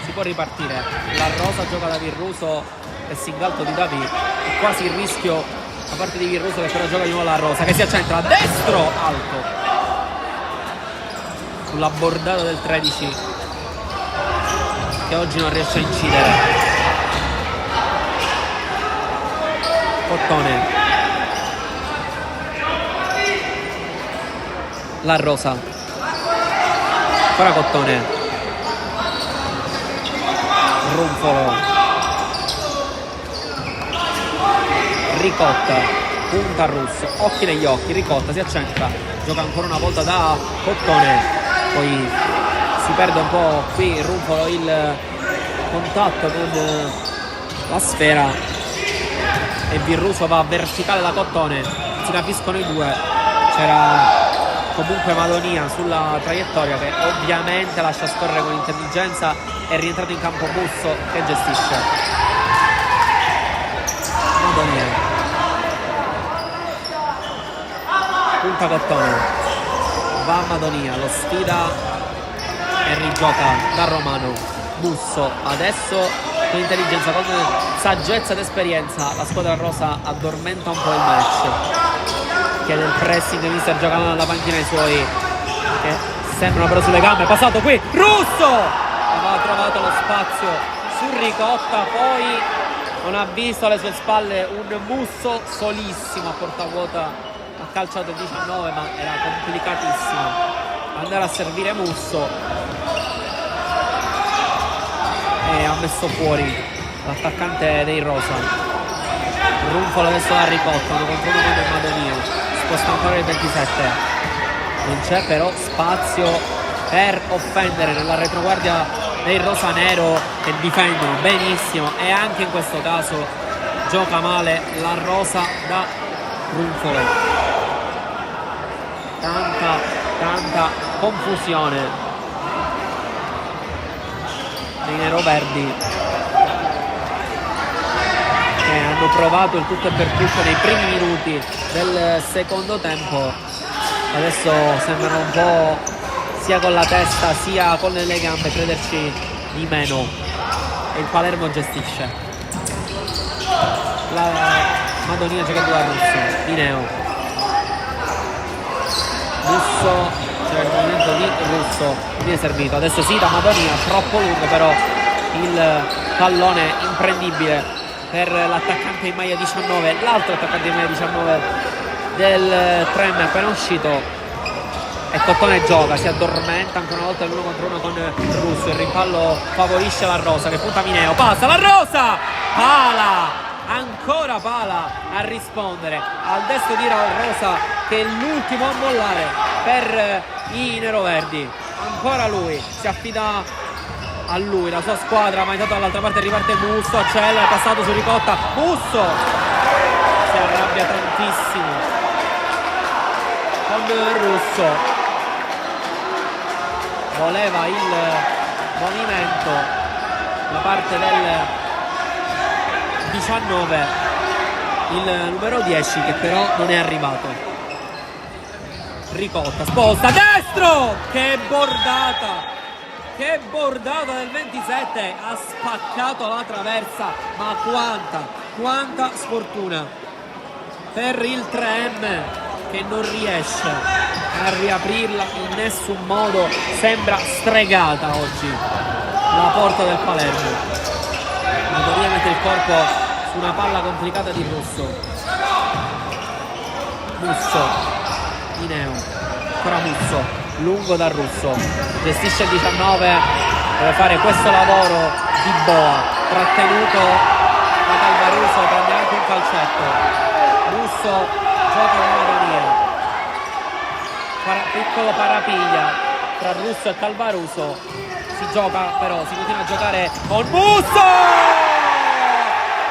Si può ripartire, la Rosa gioca da Virruso e Singalto di Davi, e quasi il rischio da parte di Virruso, che però gioca di nuovo la Rosa, che si accentra a destro alto sulla bordata del 13, che oggi non riesce a incidere. Cottone, la Rosa, ancora Cottone, Ruffolo, Ricotta, punta Russo, occhi negli occhi, Ricotta si accentra, gioca ancora una volta da Cottone, poi si perde un po' qui Ruffolo il contatto con la sfera e Virruso va verticale da Cottone, si capiscono i due, c'era comunque Madonia sulla traiettoria, che ovviamente lascia scorrere con intelligenza, è rientrato in campo Busso che gestisce. Madonia. Punta Cottone, va Madonia, lo sfida e rigioca da Romano. Musso adesso con intelligenza, con saggezza ed esperienza la squadra rosa addormenta un po' il match. Chiede il pressing mister giocando alla panchina ai suoi, che sembrano però sulle gambe. Passato qui Russo, aveva trovato lo spazio su Ricotta, poi non ha visto alle sue spalle un Musso solissimo a porta vuota, ha calciato il 19 ma era complicatissimo andare a servire Musso e ha messo fuori l'attaccante dei rosa. Runfolo adesso la Ricotta, uno contro uno con Madonia, sposta ancora il 27, non c'è però spazio per offendere nella retroguardia dei rosanero, che difendono benissimo e anche in questo caso gioca male la rosa da Runfolo. Tanta confusione dei neroverdi, che hanno provato il tutto e per tutto nei primi minuti del secondo tempo. Adesso sembrano un po' sia con la testa sia con le gambe crederci di meno, e il Palermo gestisce. La Madonia gioca a Russo, Dineo, Russo, c'è il movimento di Russo, viene servito, adesso sì da Madonia, troppo lungo però il pallone imprendibile per l'attaccante in maglia 19, l'altro attaccante in maglia 19 del Trem appena uscito, e Cottone gioca, si addormenta ancora una volta l'uno contro uno con Russo, il rimpallo favorisce la rosa che punta Mineo, passa la rosa, Pala, ancora Pala a rispondere al destro di rosa, che è l'ultimo a mollare per i neroverdi. Ancora lui, si affida a lui, la sua squadra, ma intanto dall'altra parte riparte Musso, accelera, è passato su Ricotta, Musso si arrabbia tantissimo con Russo, voleva il movimento da parte del 19, il numero 10, che però non è arrivato. Ricotta sposta destro, che bordata del 27, ha spaccato la traversa, ma quanta sfortuna per il 3M, che non riesce a riaprirla in nessun modo. Sembra stregata oggi la porta del Palermo. Madonia mette il corpo su una palla complicata di Musso, Mineo, ancora Musso, lungo da Russo, gestisce il 19, deve fare questo lavoro di boa, trattenuto da Calvaruso, prende anche un calcetto. Musso gioca con Madonia, piccolo parapiglia tra Russo e Calvaruso, si gioca però, si continua a giocare con Musso,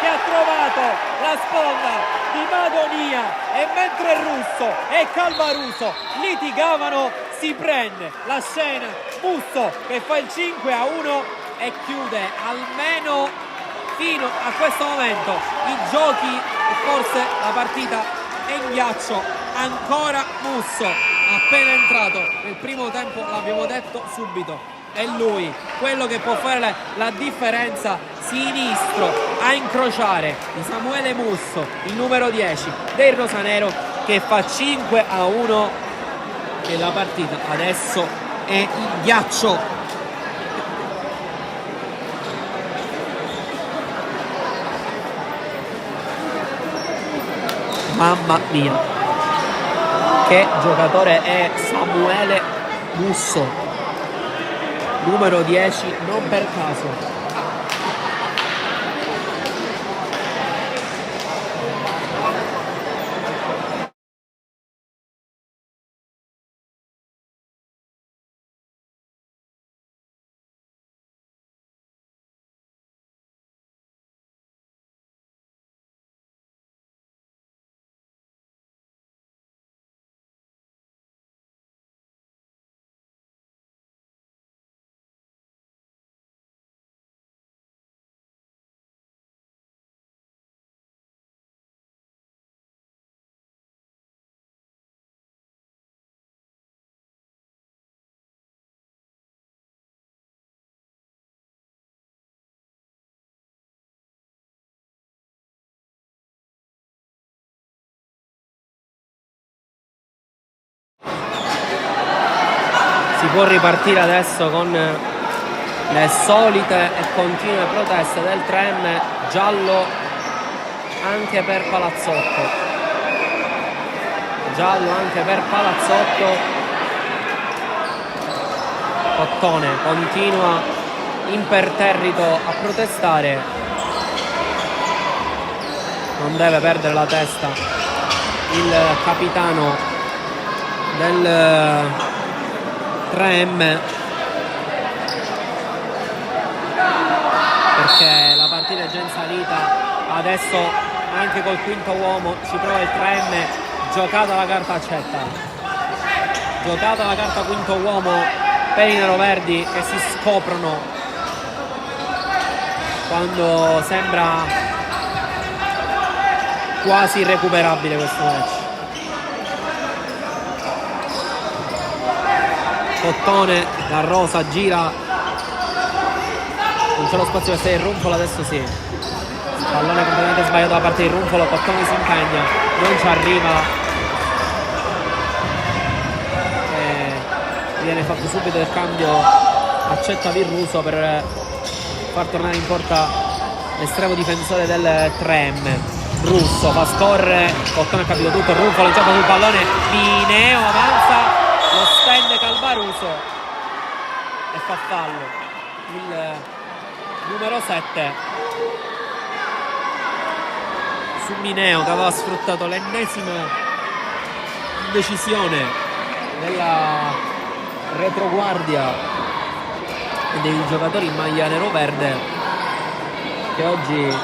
che ha trovato la sponda di Madonia, e mentre Russo e Calvaruso litigavano si prende la scena Musso che fa il 5-1 e chiude almeno fino a questo momento i giochi, e forse la partita è in ghiaccio. Ancora Musso, appena entrato nel primo tempo, l'abbiamo detto subito, è lui quello che può fare la differenza, sinistro a incrociare di Samuele Musso, il numero 10 del rosanero, che fa 5-1, e la partita adesso è in ghiaccio. Mamma mia, che giocatore è Samuele Musso, numero 10, non per caso. Si può ripartire adesso con le solite e continue proteste del 3M, giallo anche per Palazzotto. Giallo anche per Palazzotto. Cottone continua imperterrito a protestare, non deve perdere la testa il capitano del 3M, perché la partita è già in salita. Adesso anche col quinto uomo ci prova il 3M, giocata la carta accetta, giocata la carta quinto uomo per i neroverdi, che si scoprono quando sembra quasi irrecuperabile questo match. Cottone, la rosa gira, non c'è lo spazio per stare il Rumpolo, adesso sì, pallone completamente sbagliato da parte di Rumpolo. Cottone si impegna, non ci arriva, viene fatto subito il cambio, accetta Virruso per far tornare in porta l'estremo difensore del 3M. Russo fa scorrere, Cottone ha capito tutto, Rumpolo inciampa sul pallone, Mineo avanza, lo stende Calvaruso e fa fallo il numero 7 su Mineo, che aveva sfruttato l'ennesima indecisione della retroguardia dei giocatori in maglia nero-verde, che oggi,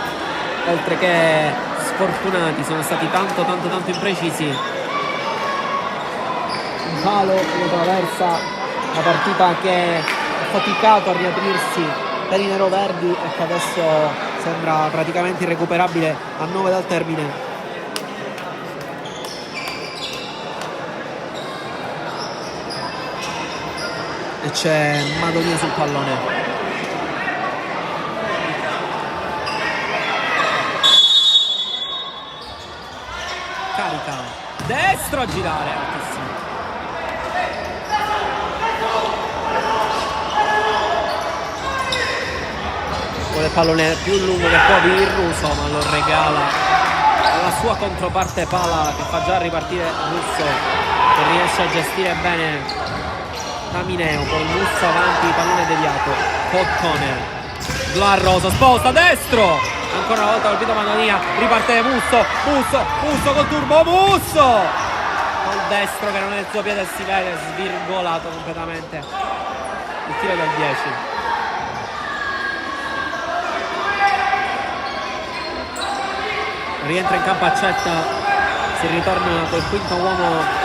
oltre che sfortunati, sono stati tanto imprecisi. Un palo lo traversa la partita, che ha faticato a riaprirsi per i neroverdi e che adesso sembra praticamente irrecuperabile a 9 dal termine. E c'è Madonia sul pallone. Carica, destro a girare, altissimo. Vuole il pallone più lungo che può Virruso, ma lo regala alla sua controparte Pala, che fa già ripartire Russo, che riesce a gestire bene Mineo, con Musso avanti, pallone deviato. Cottone, La Rosa sposta destro, ancora una volta colpito Madonia, riparte Musso col turbo, Musso col destro che non è il suo piede, si vede svirgolato completamente il tiro del 10. Rientra in campo Accetta, si ritorna col quinto uomo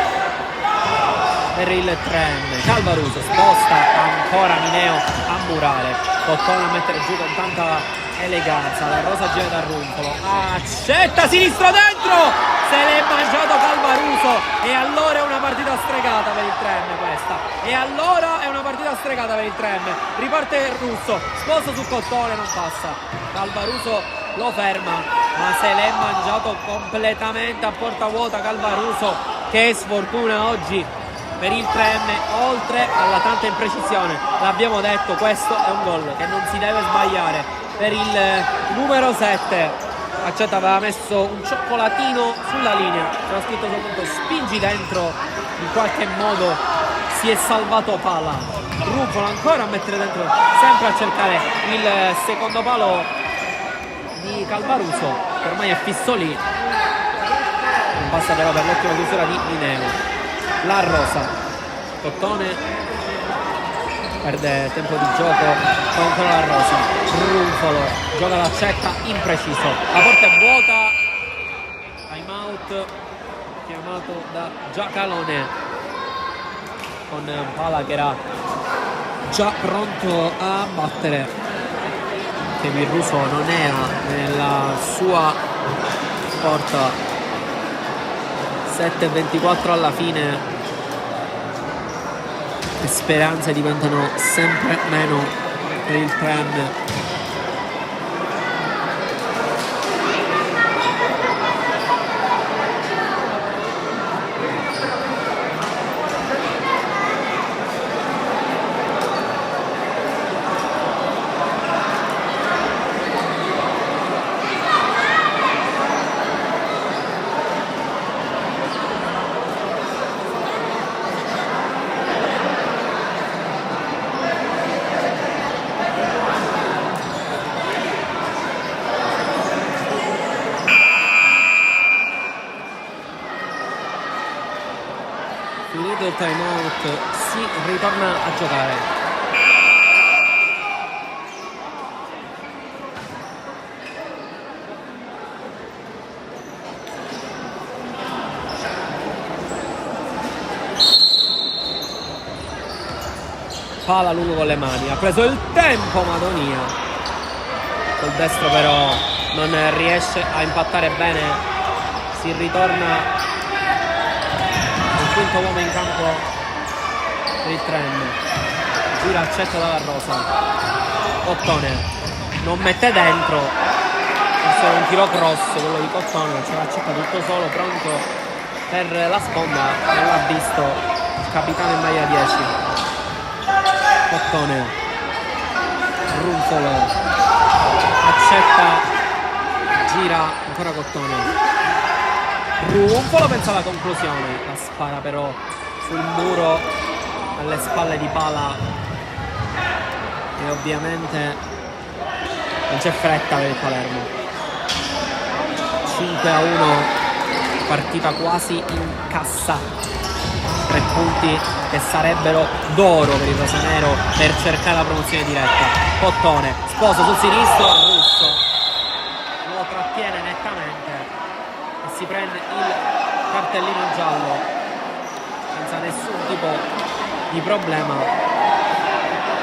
per il 3M. Calvaruso sposta ancora Mineo a murare, Cottone a mettere giù con tanta eleganza, La Rosa gira da Rumpolo, Accetta, sinistro dentro, se l'è mangiato Calvaruso, e allora è una partita stregata per il 3M questa, e allora è una partita stregata per il 3M. Riparte Russo, sposta su Cottone, non passa, Calvaruso lo ferma, ma se l'è mangiato completamente a porta vuota Calvaruso. Che sfortuna oggi per il 3M, oltre alla tanta imprecisione. L'abbiamo detto, questo è un gol che non si deve sbagliare per il numero 7. Accetta aveva messo un cioccolatino sulla linea, c'era scritto soltanto spingi dentro, in qualche modo si è salvato Pala. Rumpolo ancora a mettere dentro, sempre a cercare il secondo palo di Calvaruso, che ormai è fisso lì, non passa però per l'ottima chiusura di Mineo. La Rosa, Cottone perde tempo di gioco, fa ancora La Rosa, Rumpolo gioca l'accetta, impreciso, la porta è vuota, time out chiamato da Giacalone, con Pala che era già pronto a battere, che Virruso non era nella sua porta. 7-24 alla fine, le speranze diventano sempre meno per il 3M. time out, si ritorna a giocare. Palla lungo con le mani, ha preso il tempo Madonia, col destro però non riesce a impattare bene, si ritorna il quinto uomo in campo per il Trem, gira accetta dalla Rosa, Cottone non mette dentro, forse è un tiro cross quello di Cottone, ce l'accetta tutto solo, pronto per la sponda, non l'ha visto il capitano in maglia 10. Cottone, Runfolo, accetta, gira, ancora Cottone, Runfolo pensa alla conclusione, la spara però sul muro alle spalle di Pala e ovviamente non c'è fretta per il Palermo. 5-1, partita quasi in cassa. 3 punti che sarebbero d'oro per il rosanero per cercare la promozione diretta. Cottone, sposa sul sinistro, Russo lo trattiene nettamente e si prende il cartellino giallo senza nessun tipo di problema.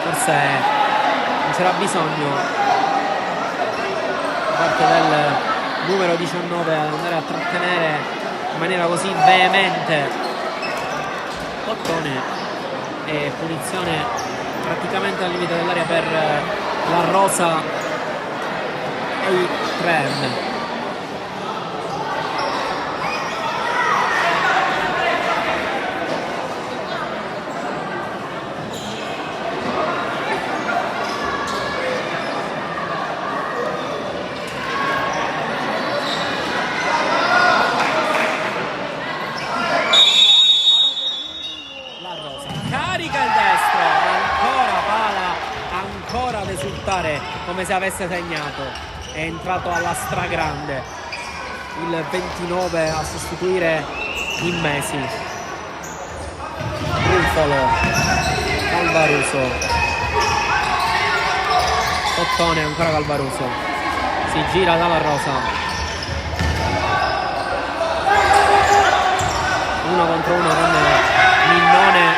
Forse non c'era bisogno da parte del numero 19 ad andare a trattenere in maniera così veemente Cottone, e punizione praticamente al limite dell'area per la Rosa e i Trem. Come se avesse segnato, è entrato alla stragrande il 29 a sostituire in Mesi. Runfolo, Calvaruso, Cottone, ancora Calvaruso, si gira dalla Rosa, 1 contro 1 con Minnone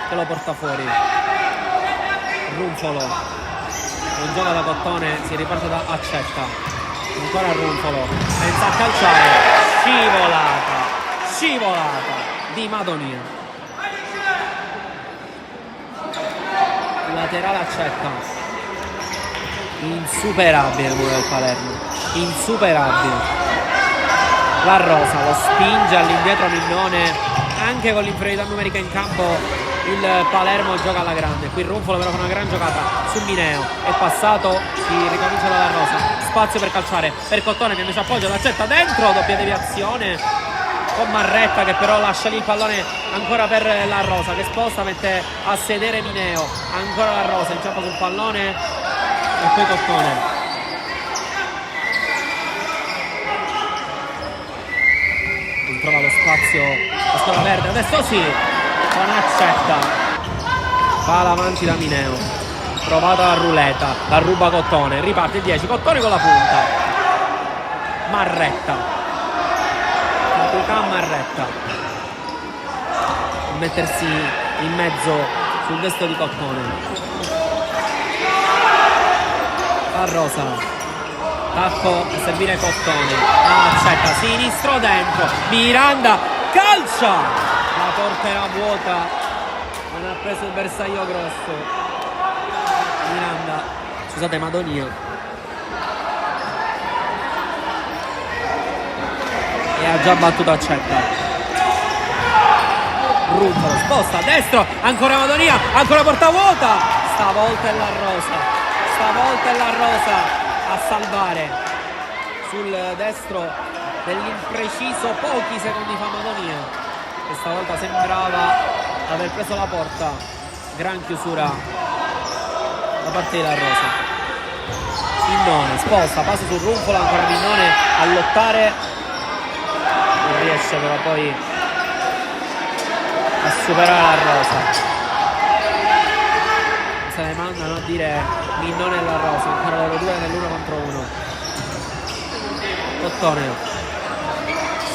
che lo porta fuori. Runfolo non gioca da Cottone, si riparte da Accetta, ancora Runfolo, pensa a calciare, scivolata di Madonia, laterale Accetta, insuperabile il muro del Palermo, insuperabile. La Rosa lo spinge all'indietro Minnone, anche con l'inferiorità numerica in campo il Palermo gioca alla grande. Qui Runfolo però fa una gran giocata su Mineo, è passato, si ricomincia dalla Rosa, spazio per calciare per Cottone che invece appoggia, l'accetta dentro, doppia deviazione con Marretta che però lascia lì il pallone ancora per la Rosa che sposta, mette a sedere Mineo, ancora la Rosa, inciampa sul pallone e poi Cottone. Non trova lo spazio la squadra verde, adesso sì, con Accetta, palla avanti da Mineo, provata la ruleta, la ruba Cottone, riparte il 10, Cottone con la punta, Marretta, Capitan Marretta, a mettersi in mezzo sul destro di Cottone. La Rosa, tacco a servire Cottone, Accetta, sinistro dentro, Miranda, calcia! La porterà vuota, non ha preso il bersaglio grosso. Miranda, scusate, Madonia. E ha già battuto Accetta. Runfolo, sposta a destro, ancora Madonia, ancora porta vuota. Stavolta è la Rosa a salvare sul destro dell'impreciso, pochi secondi fa Madonia. Questa volta sembrava aver preso la porta. Gran chiusura da parte della Rosa. Minnone sposta, passa sul Runfolo, ancora Minnone a lottare, non riesce però poi a superare la Rosa. Se ne mandano a dire Minnone e la Rosa, ancora loro due nell'1 contro 1. Cottone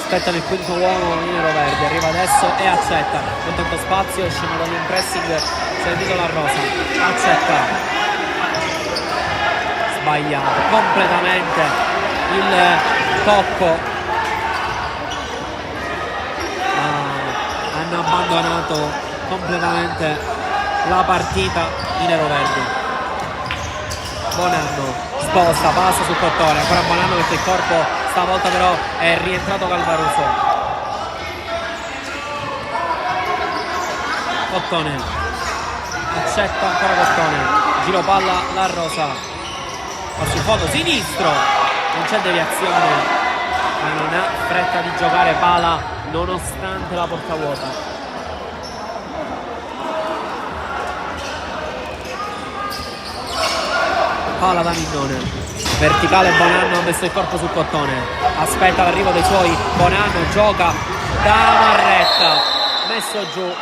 aspettano il quinto uomo in nero verde, arriva adesso e accetta, con tanto spazio scende dall'impressing servito la Rosa, accetta, sbagliato completamente il tocco, hanno abbandonato completamente la partita in nero verde. Bonanno sposta, passa su Cottone, ancora Bonanno mette il corpo, stavolta però è rientrato Calvaruso. Cottone accetta ancora Cottone, giro palla la Rosa, va sul fondo sinistro, non c'è deviazione, ma non ha fretta di giocare Pala nonostante la porta vuota. Palla da Minnone, verticale Bonanno, ha messo il corpo su Cottone, aspetta l'arrivo dei suoi, Bonanno gioca da Marretta, messo giù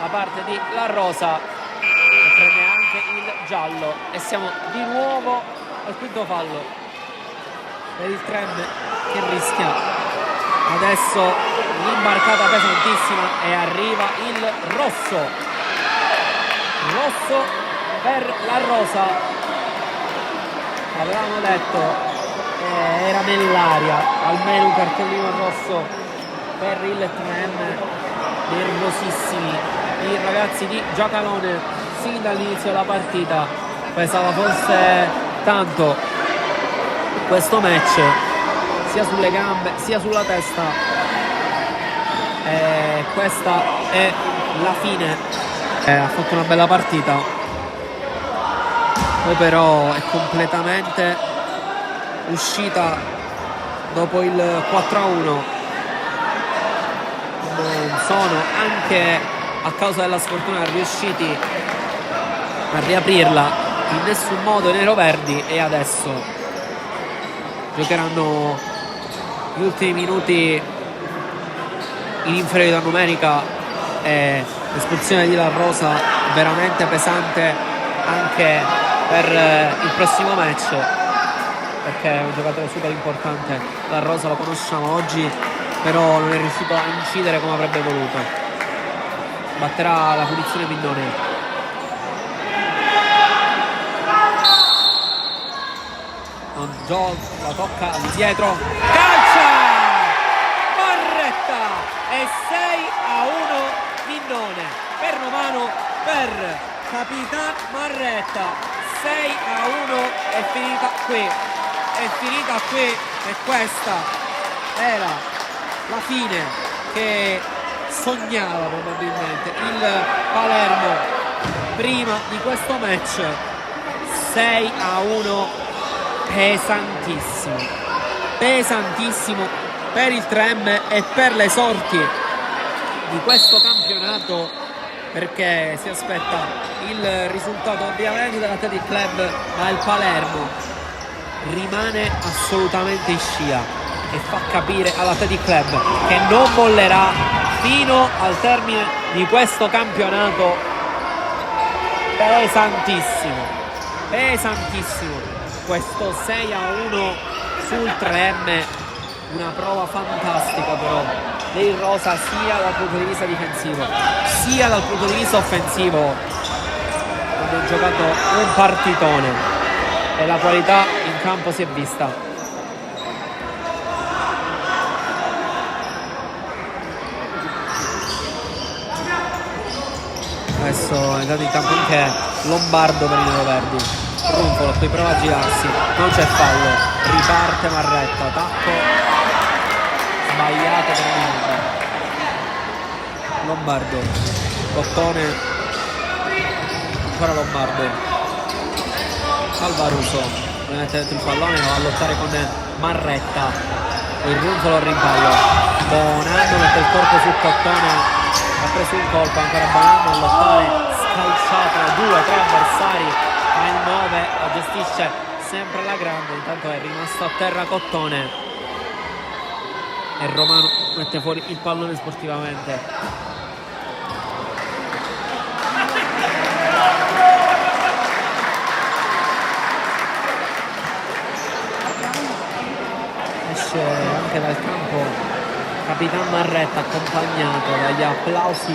da parte di La Rosa e prende anche il giallo e siamo di nuovo al quinto fallo per il Trem che rischia adesso l'imbarcata pesantissima e arriva il rosso per La Rosa. Avevamo detto era nell'aria, almeno un cartellino rosso per il Trem. Nervosissimi i ragazzi di Giacalone sin dall'inizio della partita, pesava forse tanto questo match sia sulle gambe sia sulla testa, e questa è la fine. Ha fatto una bella partita, poi però è completamente uscita dopo il 4-1. Non sono, anche a causa della sfortuna, riusciti a riaprirla in nessun modo i neroverdi, e adesso giocheranno gli ultimi minuti in inferiorità numerica e l'espulsione di La Rosa veramente pesante anche per il prossimo match, perché è un giocatore super importante. La Rosa lo conosciamo oggi, però non è riuscito a incidere come avrebbe voluto. Batterà la punizione Minnone. Non gioca, la tocca dietro, calcia Marretta e 6-1 Minnone per Romano, per Capitan Marretta. 6-1 è finita qui e questa era la fine che sognava probabilmente il Palermo prima di questo match. 6-1 pesantissimo per il Trem e per le sorti di questo campionato, perché si aspetta il risultato ovviamente dell'Athletic Club, ma il Palermo rimane assolutamente in scia e fa capire all'Athletic Club che non mollerà fino al termine di questo campionato pesantissimo. Questo 6-1 sul Trem, una prova fantastica però dei rosa, sia dal punto di vista difensivo sia dal punto di vista offensivo. Hanno giocato un partitone e la qualità in campo si è vista. Adesso è entrato in campo anche Lombardo per i neroverdi. Runfolo qui prova a girarsi, non c'è fallo, riparte Marretta, tacco sbagliato per Lombardo. Cottone, ancora Lombardo, Calvaruso mette dentro il pallone, va a lottare con Marretta, il Runfolo al rimpallo, Bonanno mette il corpo su Cottone, ha preso un colpo, ancora Bonanno a lottare, scalciato da 2-3 avversari, ma il 9 la gestisce sempre alla grande. Intanto è rimasto a terra Cottone e Romano mette fuori il pallone sportivamente. Capitan Marretta accompagnato dagli applausi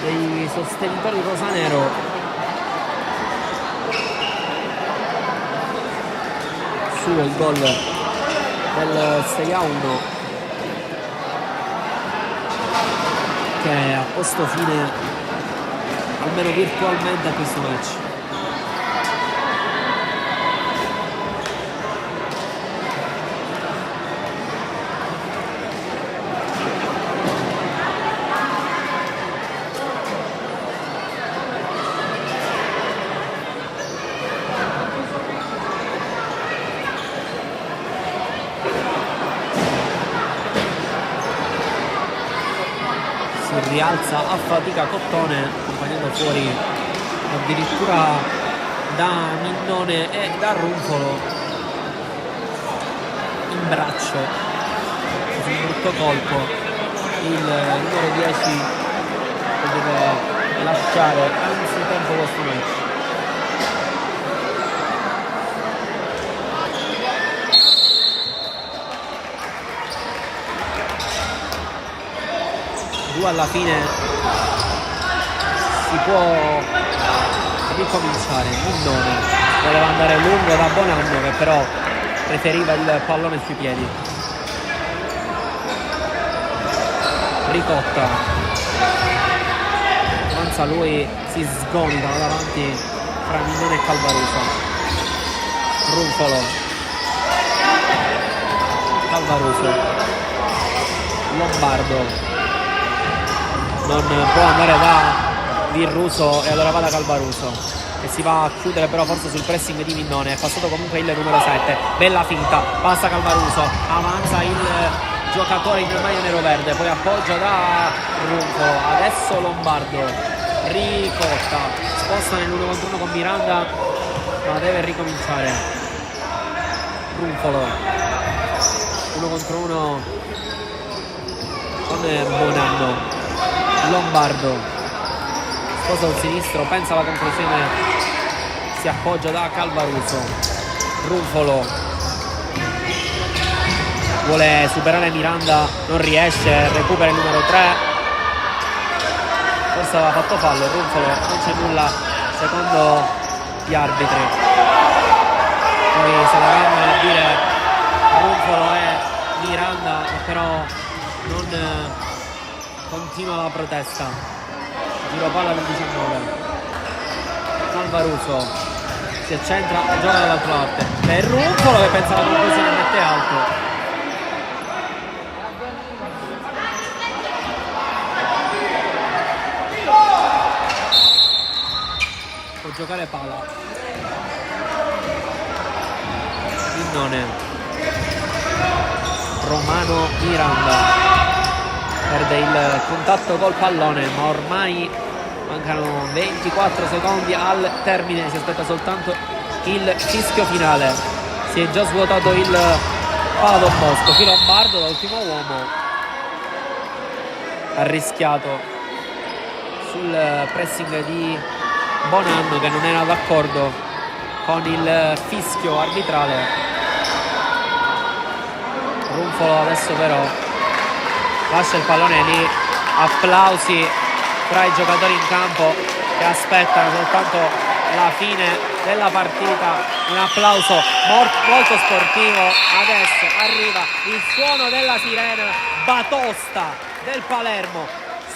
dei sostenitori rosanero. Su il gol del 6-1 che ha posto fine almeno virtualmente a questo match. Rialza a fatica Cottone, accompagnato fuori addirittura da Minnone e da Runfolo in braccio. Così un brutto colpo. Il numero 10 che deve lasciare anzitempo questo match. Alla fine si può ricominciare. Minnone voleva andare lungo da Bonanno, che però preferiva il pallone sui piedi. Ricotta avanza, lui si sgomita davanti fra Minnone e Calvaruso. Runfolo, Calvaruso, Lombardo non può andare da Virruso e allora va da Calvaruso, che si va a chiudere però forse sul pressing di Minnone. È passato comunque il numero 7, bella finta, passa Calvaruso, avanza il giocatore in maglia nero-verde, poi appoggia da Runfolo, adesso Lombardo, Ricotta, sposta nell'1 contro 1 con Miranda, ma deve ricominciare. Runfolo, 1 contro 1 con Bonanno. Lombardo sposta al sinistro, pensa alla conclusione, si appoggia da Calvaruso. Runfolo vuole superare Miranda, non riesce, recupera il numero 3, forse aveva fatto fallo Runfolo, non c'è nulla secondo gli arbitri. Poi se la vanno a dire Runfolo e Miranda, però non continua la protesta. Giro palla del 19. Calvaruso si accentra e gioca dall'altra parte. Per Runfolo che pensa alla conclusione, mette alto. Può giocare palla. Minnone. Romano Miranda perde il contatto col pallone, ma ormai mancano 24 secondi al termine, si aspetta soltanto il fischio finale. Si è già svuotato il palo Don Bosco. Qui Lombardo da ultimo uomo ha rischiato sul pressing di Bonanno, che non era d'accordo con il fischio arbitrale. Runfolo adesso però lascia il pallone lì, applausi tra i giocatori in campo che aspettano soltanto la fine della partita, un applauso molto sportivo. Adesso arriva il suono della sirena batosta del Palermo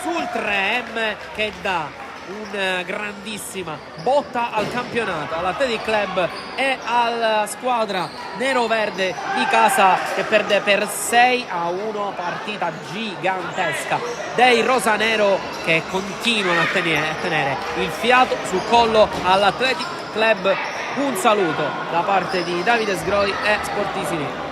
sul 3M, che dà una grandissima botta al campionato, all'Athletic Club e alla squadra nero-verde di casa, che perde per 6-1, partita gigantesca dei rosanero che continuano a tenere il fiato sul collo all'Athletic Club. Un saluto da parte di Davide Sgroi e Sportisini.